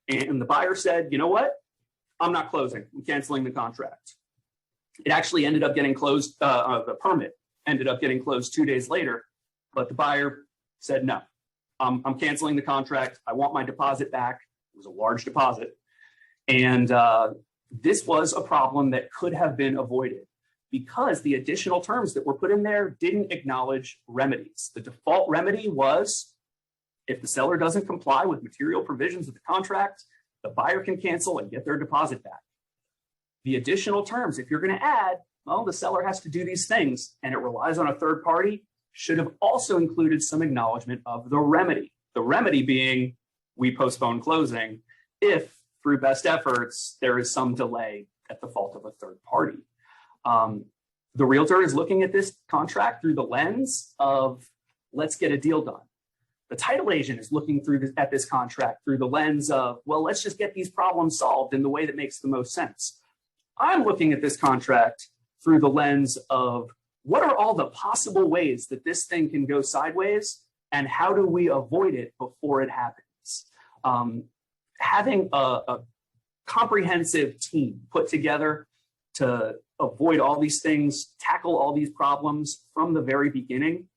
[SPEAKER 5] And the buyer said, you know what? I'm not closing. I'm canceling the contract. It actually ended up getting closed. The permit ended up getting closed 2 days later, but the buyer said, no, I'm canceling the contract. I want my deposit back. It was a large deposit. And this was a problem that could have been avoided because the additional terms that were put in there didn't acknowledge remedies. The default remedy was if the seller doesn't comply with material provisions of the contract, the buyer can cancel and get their deposit back. The additional terms, if you're going to add, well, the seller has to do these things and it relies on a third party, should have also included some acknowledgement of the remedy. The remedy being we postpone closing if, through best efforts, there is some delay at the fault of a third party. The realtor is looking at this contract through the lens of let's get a deal done. The title agent is looking at this contract through the lens of, well, let's just get these problems solved in the way that makes the most sense. I'm looking at this contract through the lens of what are all the possible ways that this thing can go sideways and how do we avoid it before it happens? Having a comprehensive team put together to avoid all these things, tackle all these problems from the very beginning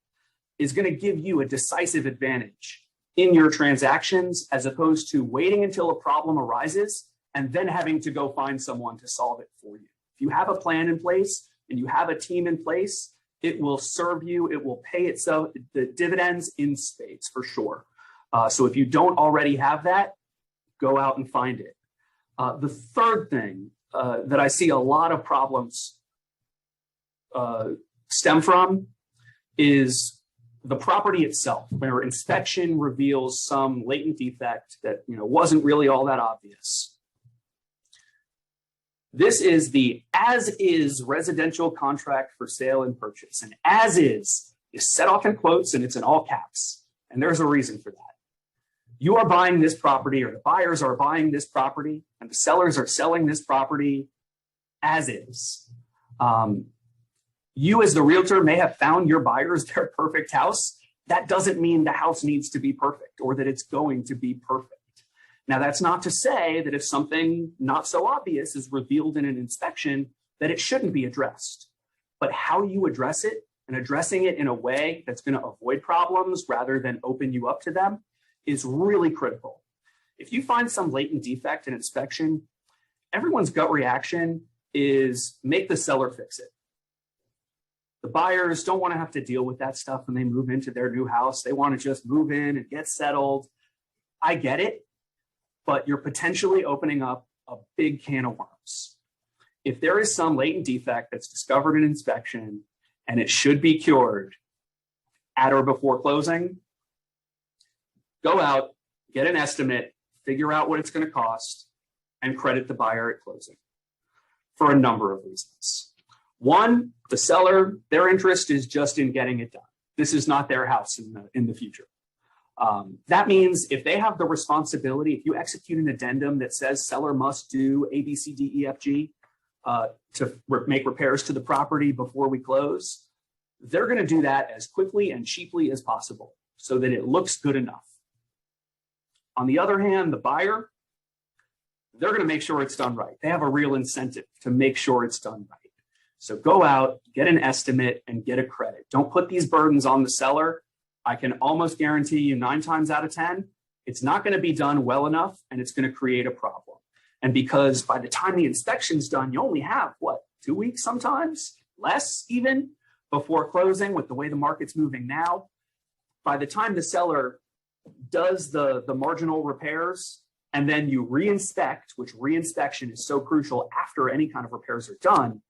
[SPEAKER 5] is going to give you a decisive advantage in your transactions as opposed to waiting until a problem arises and then having to go find someone to solve it for you. If you have a plan in place and you have a team in place, it will serve you, it will pay itself the dividends in spades for sure. So if you don't already have that, go out and find it. The third thing that I see a lot of problems stem from is the property itself, where inspection reveals some latent defect that wasn't really all that obvious. This is the as-is residential contract for sale and purchase. And as-is set off in quotes and it's in all caps. And there's a reason for that. You are buying this property, or the buyers are buying this property, and the sellers are selling this property as is. You as the realtor may have found your buyers their perfect house. That doesn't mean the house needs to be perfect or that it's going to be perfect. Now, that's not to say that if something not so obvious is revealed in an inspection, that it shouldn't be addressed. But how you address it and addressing it in a way that's going to avoid problems rather than open you up to them is really critical. If you find some latent defect in inspection, everyone's gut reaction is make the seller fix it. The buyers don't want to have to deal with that stuff when they move into their new house. They want to just move in and get settled. I get it, but you're potentially opening up a big can of worms. If there is some latent defect that's discovered in inspection and it should be cured at or before closing, go out, get an estimate, figure out what it's going to cost, and credit the buyer at closing for a number of reasons. One, the seller, their interest is just in getting it done. This is not their house in the future. That means if they have the responsibility, if you execute an addendum that says seller must do A, B, C, D, E, F, G to make repairs to the property before we close, they're going to do that as quickly and cheaply as possible so that it looks good enough. On the other hand, the buyer, they're going to make sure it's done right. They have a real incentive to make sure it's done right. So go out, get an estimate, and get a credit. Don't put these burdens on the seller. I can almost guarantee you 9 times out of 10, it's not going to be done well enough, and it's going to create a problem. And because by the time the inspection's done, you only have, 2 weeks sometimes? Less even, before closing with the way the market's moving now. By the time the seller does the marginal repairs, and then you re-inspect, which re-inspection is so crucial after any kind of repairs are done,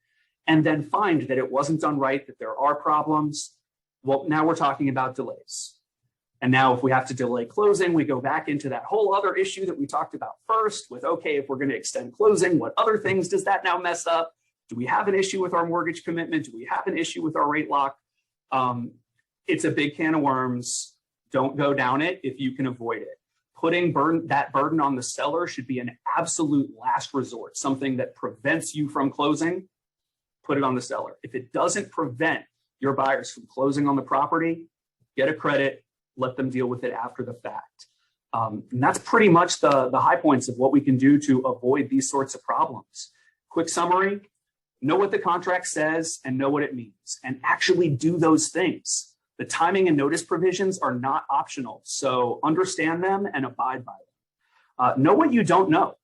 [SPEAKER 5] and then find that it wasn't done right, that there are problems, well, now we're talking about delays. And now if we have to delay closing, we go back into that whole other issue that we talked about first with, okay, if we're going to extend closing, what other things does that now mess up? Do we have an issue with our mortgage commitment? Do we have an issue with our rate lock? It's a big can of worms. Don't go down it if you can avoid it. Putting that burden on the seller should be an absolute last resort, something that prevents you from closing. Put it on the seller. If it doesn't prevent your buyers from closing on the property, get a credit, let them deal with it after the fact. And that's pretty much the high points of what we can do to avoid these sorts of problems. Quick summary, know what the contract says and know what it means, and actually do those things. The timing and notice provisions are not optional, so understand them and abide by them. Know what you don't know.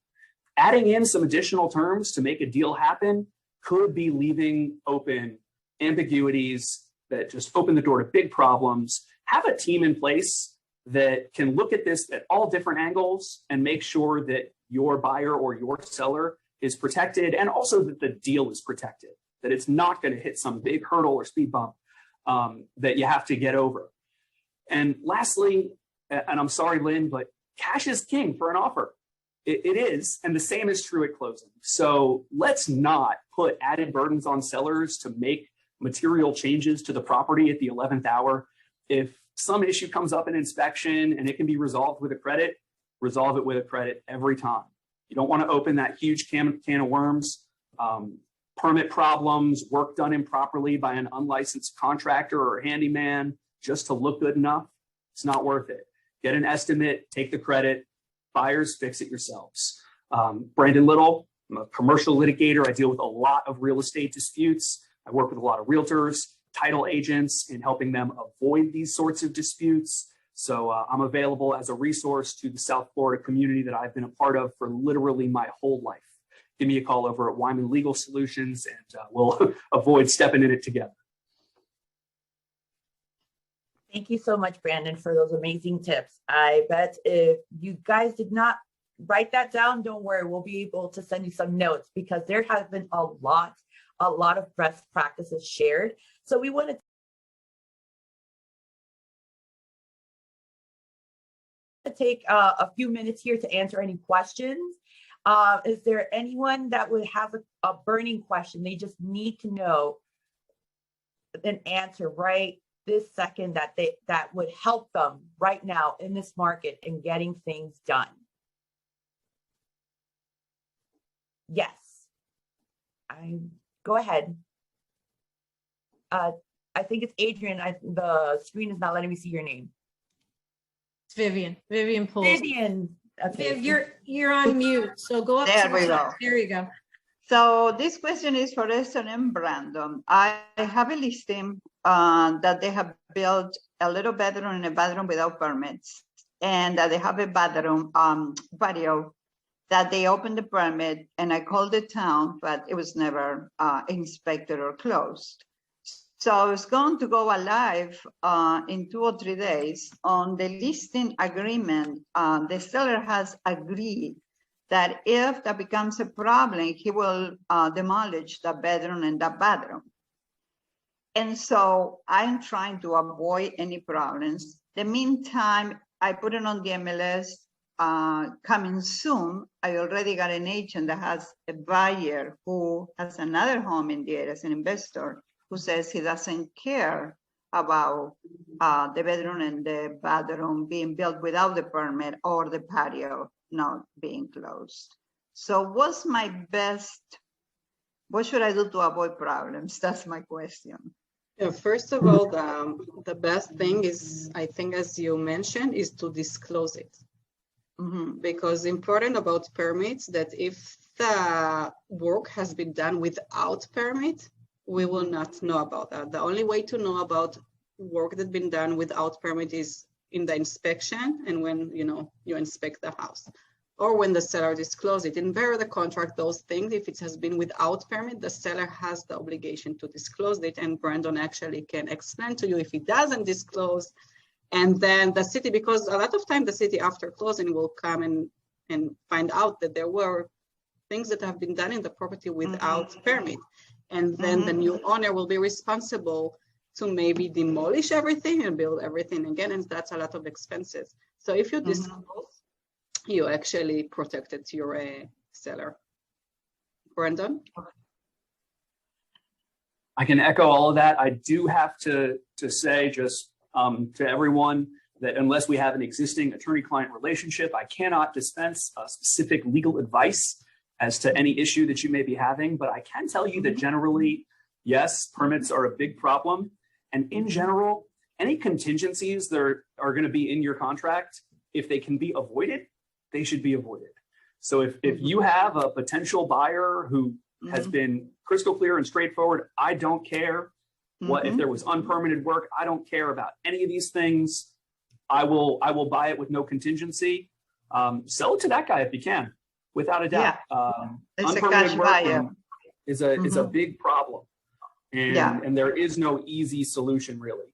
[SPEAKER 5] Adding in some additional terms to make a deal happen could be leaving open ambiguities that just open the door to big problems. Have a team in place that can look at this at all different angles and make sure that your buyer or your seller is protected, and also that the deal is protected, that it's not going to hit some big hurdle or speed bump. that you have to get over. And lastly, and I'm sorry, Lynn, but cash is king for an offer. It is, and the same is true at closing. So let's not put added burdens on sellers to make material changes to the property at the 11th hour. If some issue comes up in inspection and it can be resolved with a credit, resolve it with a credit every time. You don't want to open that huge can of worms. Permit problems, work done improperly by an unlicensed contractor or handyman just to look good enough. It's not worth it. Get an estimate, take the credit. Buyers, fix it yourselves. Brandon Little, I'm a commercial litigator. I deal with a lot of real estate disputes. I work with a lot of realtors, title agents in helping them avoid these sorts of disputes. So I'm available as a resource to the South Florida community that I've been a part of for literally my whole life. Give me a call over at Wyman Legal Solutions and we'll avoid stepping in it together.
[SPEAKER 1] Thank you so much, Brandon, for those amazing tips. I bet if you guys did not write that down, don't worry, we'll be able to send you some notes because there has been a lot of best practices shared. So we want to take a few minutes here to answer any questions. Is there anyone that would have a burning question? They just need to know an answer right this second that would help them right now in this market in getting things done. Yes, go ahead. I think it's Adrian. The screen is not letting me see your name.
[SPEAKER 3] It's Vivian. Vivian Pools.
[SPEAKER 1] Vivian. Okay.
[SPEAKER 3] Viv, you're on mute. So go up.
[SPEAKER 6] There we go.
[SPEAKER 3] There you go.
[SPEAKER 6] So this question is for Esther and Brandon. I have a listing that they have built a little bedroom and a bathroom without permits, and that they have a bathroom patio that they opened the permit, and I called the town, but it was never inspected or closed. So it's going to go live in 2 or 3 days. On the listing agreement, the seller has agreed that if that becomes a problem, he will demolish the bedroom and the bathroom. And so I'm trying to avoid any problems. The meantime, I put it on the MLS coming soon. I already got an agent that has a buyer who has another home in the area as an investor who says he doesn't care about the bedroom and the bathroom being built without the permit or the patio not being closed. So what should I do to avoid problems? That's my question.
[SPEAKER 4] Yeah, first of all, the best thing is, I think, as you mentioned, is to disclose it. Mm-hmm. Because important about permits, that if the work has been done without permit, we will not know about that. The only way to know about work that's been done without permit is in the inspection and when you inspect the house, or when the seller discloses it. In the contract, those things, if it has been without permit, the seller has the obligation to disclose it, and Brandon actually can explain to you if he doesn't disclose. And then the city, because a lot of time the city after closing will come and find out that there were things that have been done in the property without permit. And then the new owner will be responsible to maybe demolish everything and build everything again. And that's a lot of expenses. So if you disclose, you actually protected your seller. Brandon?
[SPEAKER 5] I can echo all of that. I do have to say just to everyone that unless we have an existing attorney-client relationship, I cannot dispense specific legal advice as to any issue that you may be having. But I can tell you that generally, yes, permits are a big problem. And in general, any contingencies that are going to be in your contract, if they can be avoided, they should be avoided. So if you have a potential buyer who has been crystal clear and straightforward, I don't care what if there was unpermitted work, I don't care about any of these things. I will buy it with no contingency. Sell it to that guy if you can, without a doubt.
[SPEAKER 6] It's a cash buyer.
[SPEAKER 5] Is a big problem, and there is no easy solution really.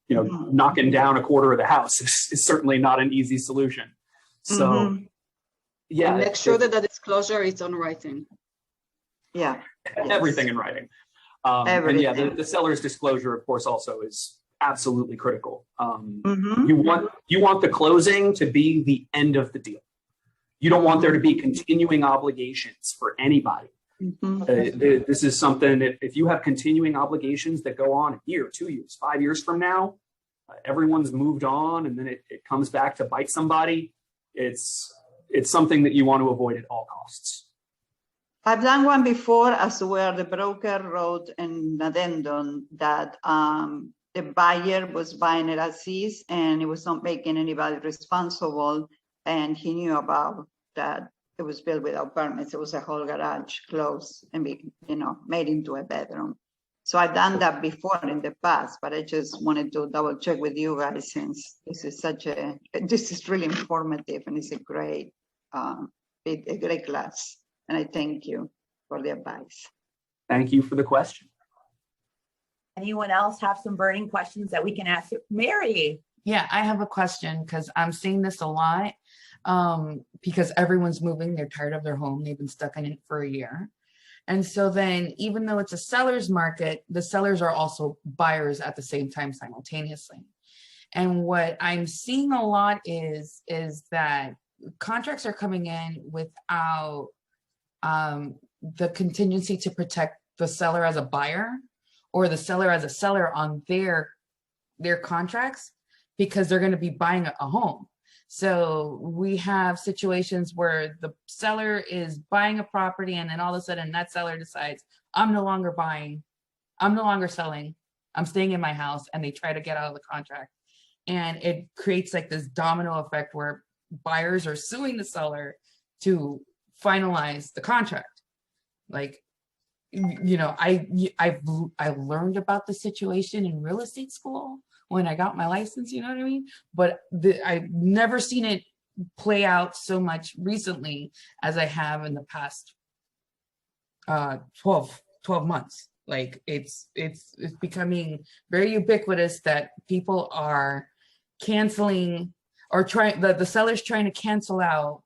[SPEAKER 5] Knocking down a quarter of the house is certainly not an easy solution. So,
[SPEAKER 4] and make sure that the disclosure is on writing.
[SPEAKER 5] Everything in writing. And yeah,
[SPEAKER 6] Everything.
[SPEAKER 5] the seller's disclosure, of course, also is absolutely critical.
[SPEAKER 6] Mhm.
[SPEAKER 5] You want the closing to be the end of the deal. You don't want there to be continuing obligations for anybody.
[SPEAKER 6] Mhm.
[SPEAKER 5] This is something, if you have continuing obligations that go on a year, 2 years, 5 years from now, everyone's moved on, and then it comes back to bite somebody. It's something that you want to avoid at all costs.
[SPEAKER 6] I've done one before as where the broker wrote an addendum that the buyer was buying it as is and it was not making anybody responsible, and he knew about that it was built without permits. It was a whole garage closed and made into a bedroom. So I've done that before in the past, but I just wanted to double check with you guys since this is really informative and it's a great class. And I thank you for the advice.
[SPEAKER 5] Thank you for the question.
[SPEAKER 1] Anyone else have some burning questions that we can ask? Mary.
[SPEAKER 7] Yeah, I have a question because I'm seeing this a lot because everyone's moving. They're tired of their home. They've been stuck in it for a year. And so then even though it's a seller's market, the sellers are also buyers at the same time simultaneously. And what I'm seeing a lot is that contracts are coming in without the contingency to protect the seller as a buyer or the seller as a seller on their contracts, because they're going to be buying a home. So we have situations where the seller is buying a property and then all of a sudden that seller decides, I'm no longer buying, I'm no longer selling, I'm staying in my house, and they try to get out of the contract. And it creates like this domino effect where buyers are suing the seller to finalize the contract. Like, I learned about the situation in real estate school when I got my license, you know what I mean? But I've never seen it play out so much recently as I have in the past 12 months. Like it's becoming very ubiquitous that people are canceling or the seller's trying to cancel out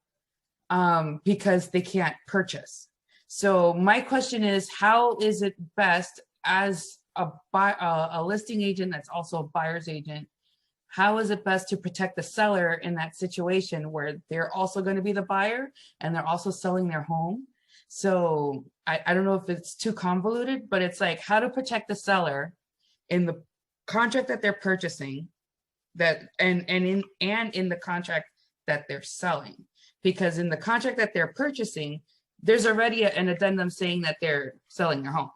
[SPEAKER 7] because they can't purchase. So my question is, how is it best as a listing agent that's also a buyer's agent, how is it best to protect the seller in that situation where they're also going to be the buyer and they're also selling their home? So I don't know if it's too convoluted, but it's like how to protect the seller in the contract that they're purchasing, that and in the contract that they're selling. Because in the contract that they're purchasing, there's already an addendum saying that they're selling their home.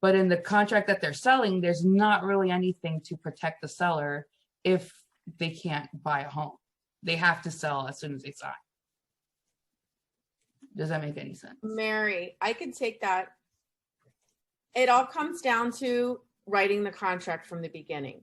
[SPEAKER 7] But in the contract that they're selling, there's not really anything to protect the seller if they can't buy a home. They have to sell as soon as they sign. Does that make any sense?
[SPEAKER 2] Mary, I could take that. It all comes down to writing the contract from the beginning.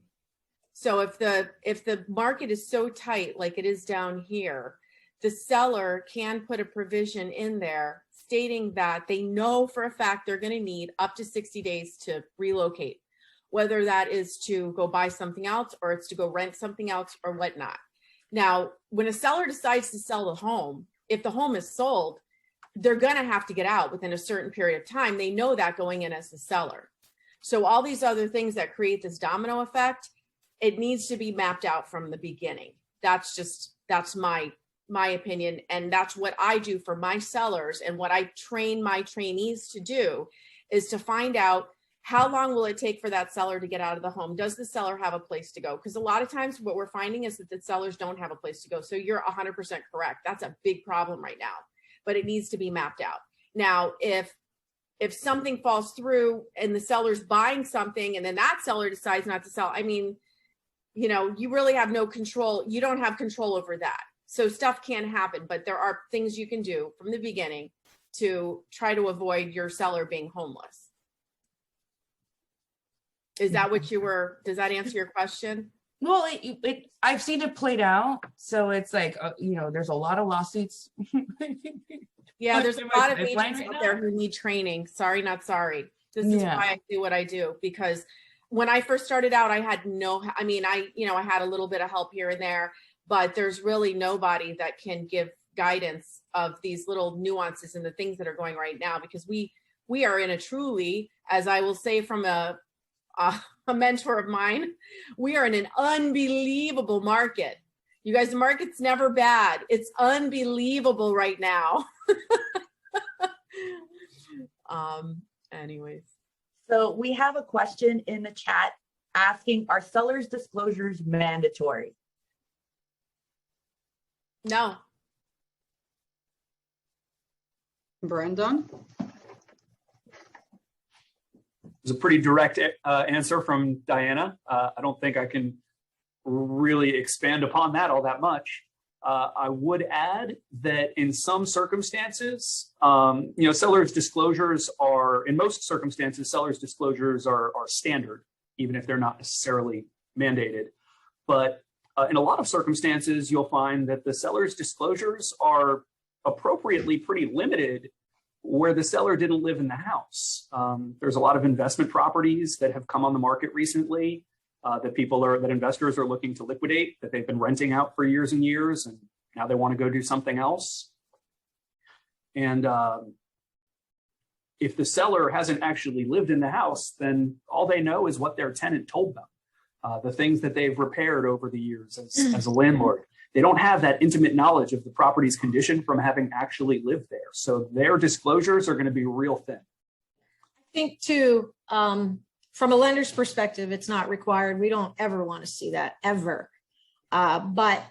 [SPEAKER 2] So if the market is so tight like it is down here, the seller can put a provision in there stating that they know for a fact they're going to need up to 60 days to relocate, whether that is to go buy something else or it's to go rent something else or whatnot. Now, when a seller decides to sell the home, if the home is sold, they're going to have to get out within a certain period of time. They know that going in as the seller. So all these other things that create this domino effect, it needs to be mapped out from the beginning. That's my opinion. And that's what I do for my sellers. And what I train my trainees to do is to find out how long will it take for that seller to get out of the home? Does the seller have a place to go? Because a lot of times what we're finding is that the sellers don't have a place to go. So you're 100% correct. That's a big problem right now, but it needs to be mapped out. Now, if something falls through and the seller's buying something and then that seller decides not to sell, I mean, you really have no control. You don't have control over that. So stuff can happen, but there are things you can do from the beginning to try to avoid your seller being homeless. Is that what does that answer your question?
[SPEAKER 7] Well, I've seen it played out. So it's like, there's a lot of lawsuits.
[SPEAKER 2] Yeah, there's a lot of agents out there who need training. Sorry, not sorry. This is why I do what I do, because when I first started out, I had I had a little bit of help here and there, but there's really nobody that can give guidance of these little nuances and the things that are going right now, because we we are in a truly, as I will say from a mentor of mine, we are in an unbelievable market. You guys, the market's never bad. It's unbelievable right now. Anyways.
[SPEAKER 1] So we have a question in the chat asking, are sellers' disclosures mandatory?
[SPEAKER 2] No.
[SPEAKER 4] Brandon?
[SPEAKER 5] It's a pretty direct answer from Diana. I don't think I can really expand upon that all that much. I would add that in some circumstances, sellers' disclosures are, in most circumstances, sellers' disclosures are standard, even if they're not necessarily mandated. But in a lot of circumstances, you'll find that the seller's disclosures are appropriately pretty limited where the seller didn't live in the house. There's a lot of investment properties that have come on the market recently that investors are looking to liquidate, that they've been renting out for years and years, and now they want to go do something else. And if the seller hasn't actually lived in the house, then all they know is what their tenant told them, the things that they've repaired over the years as a landlord. They don't have that intimate knowledge of the property's condition from having actually lived there. So their disclosures are going to be real thin.
[SPEAKER 3] I think too, from a lender's perspective, it's not required. We don't ever want to see that, ever. But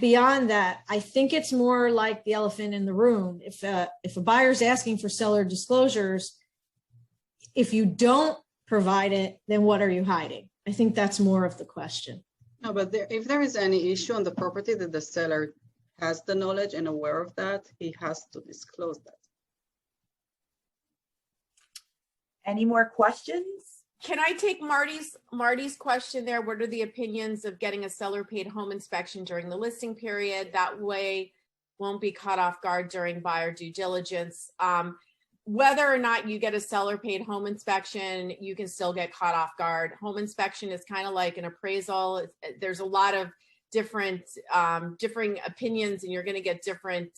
[SPEAKER 3] beyond that, I think it's more like the elephant in the room. If a buyer's asking for seller disclosures, if you don't provide it, then what are you hiding? I think that's more of the question.
[SPEAKER 4] No, but if there is any issue on the property that the seller has the knowledge and aware of that, he has to disclose that.
[SPEAKER 1] Any more questions?
[SPEAKER 2] Can I take Marty's question there? What are the opinions of getting a seller paid home inspection during the listing period? That way won't be caught off guard during buyer due diligence. Whether or not you get a seller paid home inspection, you can still get caught off guard. Home inspection is kind of like an appraisal. There's a lot of different differing opinions, and you're going to get different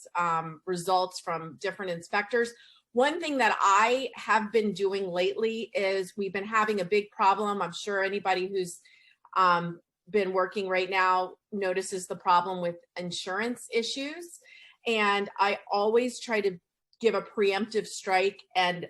[SPEAKER 2] results from different inspectors. One thing that I have been doing lately is we've been having a big problem. I'm sure anybody who's been working right now notices the problem with insurance issues. And I always try to give a preemptive strike and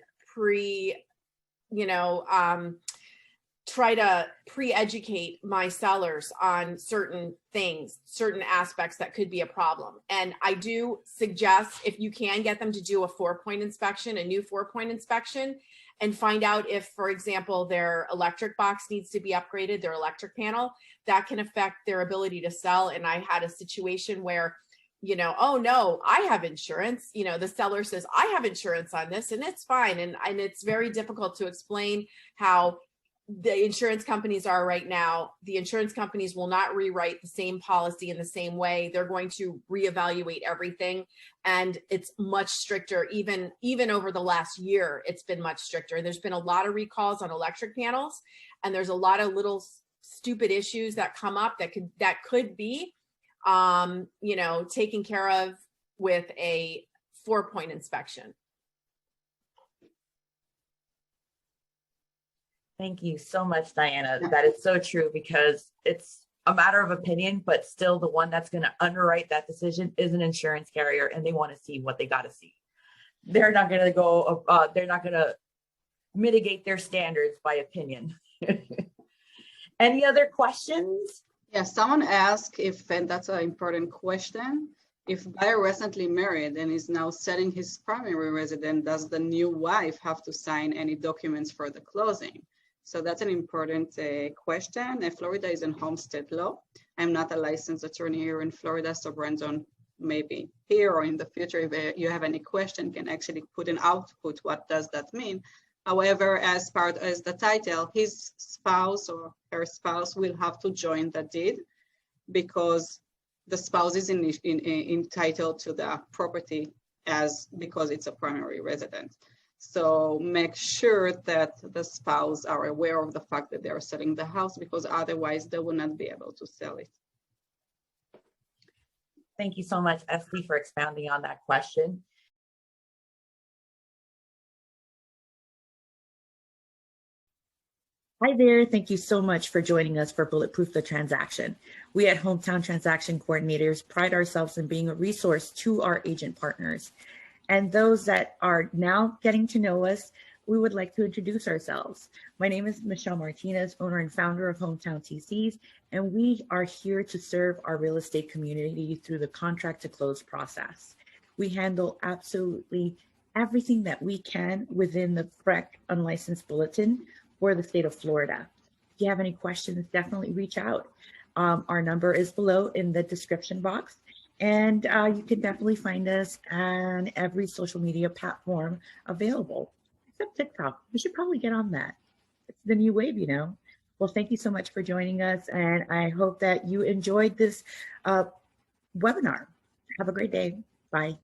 [SPEAKER 2] try to pre-educate my sellers on certain things, certain aspects that could be a problem. And I do suggest, if you can get them to do a 4-point inspection, a new 4-point inspection, and find out if, for example, their electric box needs to be upgraded, their electric panel, that can affect their ability to sell. And I had a situation where, oh no, I have insurance. The seller says, I have insurance on this and it's fine. And it's very difficult to explain how the insurance companies are right now. The insurance companies will not rewrite the same policy in the same way. They're going to reevaluate everything. And it's much stricter, even over the last year, it's been much stricter. There's been a lot of recalls on electric panels, and there's a lot of little stupid issues that come up that could be taken care of with a 4-point inspection.
[SPEAKER 1] Thank you so much, Diana. That is so true, because it's a matter of opinion, but still the one that's going to underwrite that decision is an insurance carrier, and they want to see what they got to see. They're not going to go, they're not going to mitigate their standards by opinion. Any other questions?
[SPEAKER 4] Yeah, someone asked and that's an important question, if buyer recently married and is now selling his primary residence, does the new wife have to sign any documents for the closing? So that's an important question. Florida is in homestead law. I'm not a licensed attorney here in Florida, so Brandon, maybe here or in the future, if you have any question, can actually put an output. What does that mean? However, as the title, his spouse or her spouse will have to join the deed, because the spouse is entitled to the property because it's a primary residence. So make sure that the spouse are aware of the fact that they are selling the house, because otherwise they will not be able to sell it.
[SPEAKER 1] Thank you so much, Esty, for expounding on that question. Hi there. Thank you so much for joining us for Bulletproof the Transaction. We at Hometown Transaction Coordinators pride ourselves in being a resource to our agent partners. And those that are now getting to know us, we would like to introduce ourselves. My name is Michelle Martinez, owner and founder of HometownTCs, and we are here to serve our real estate community through the contract to close process. We handle absolutely everything that we can within the correct unlicensed bulletin for the state of Florida. If you have any questions, definitely reach out. Our number is below in the description box, and you can definitely find us on every social media platform available, except TikTok. We should probably get on that. It's the new wave, you know. Well, thank you so much for joining us, and I hope that you enjoyed this webinar. Have a great day. Bye.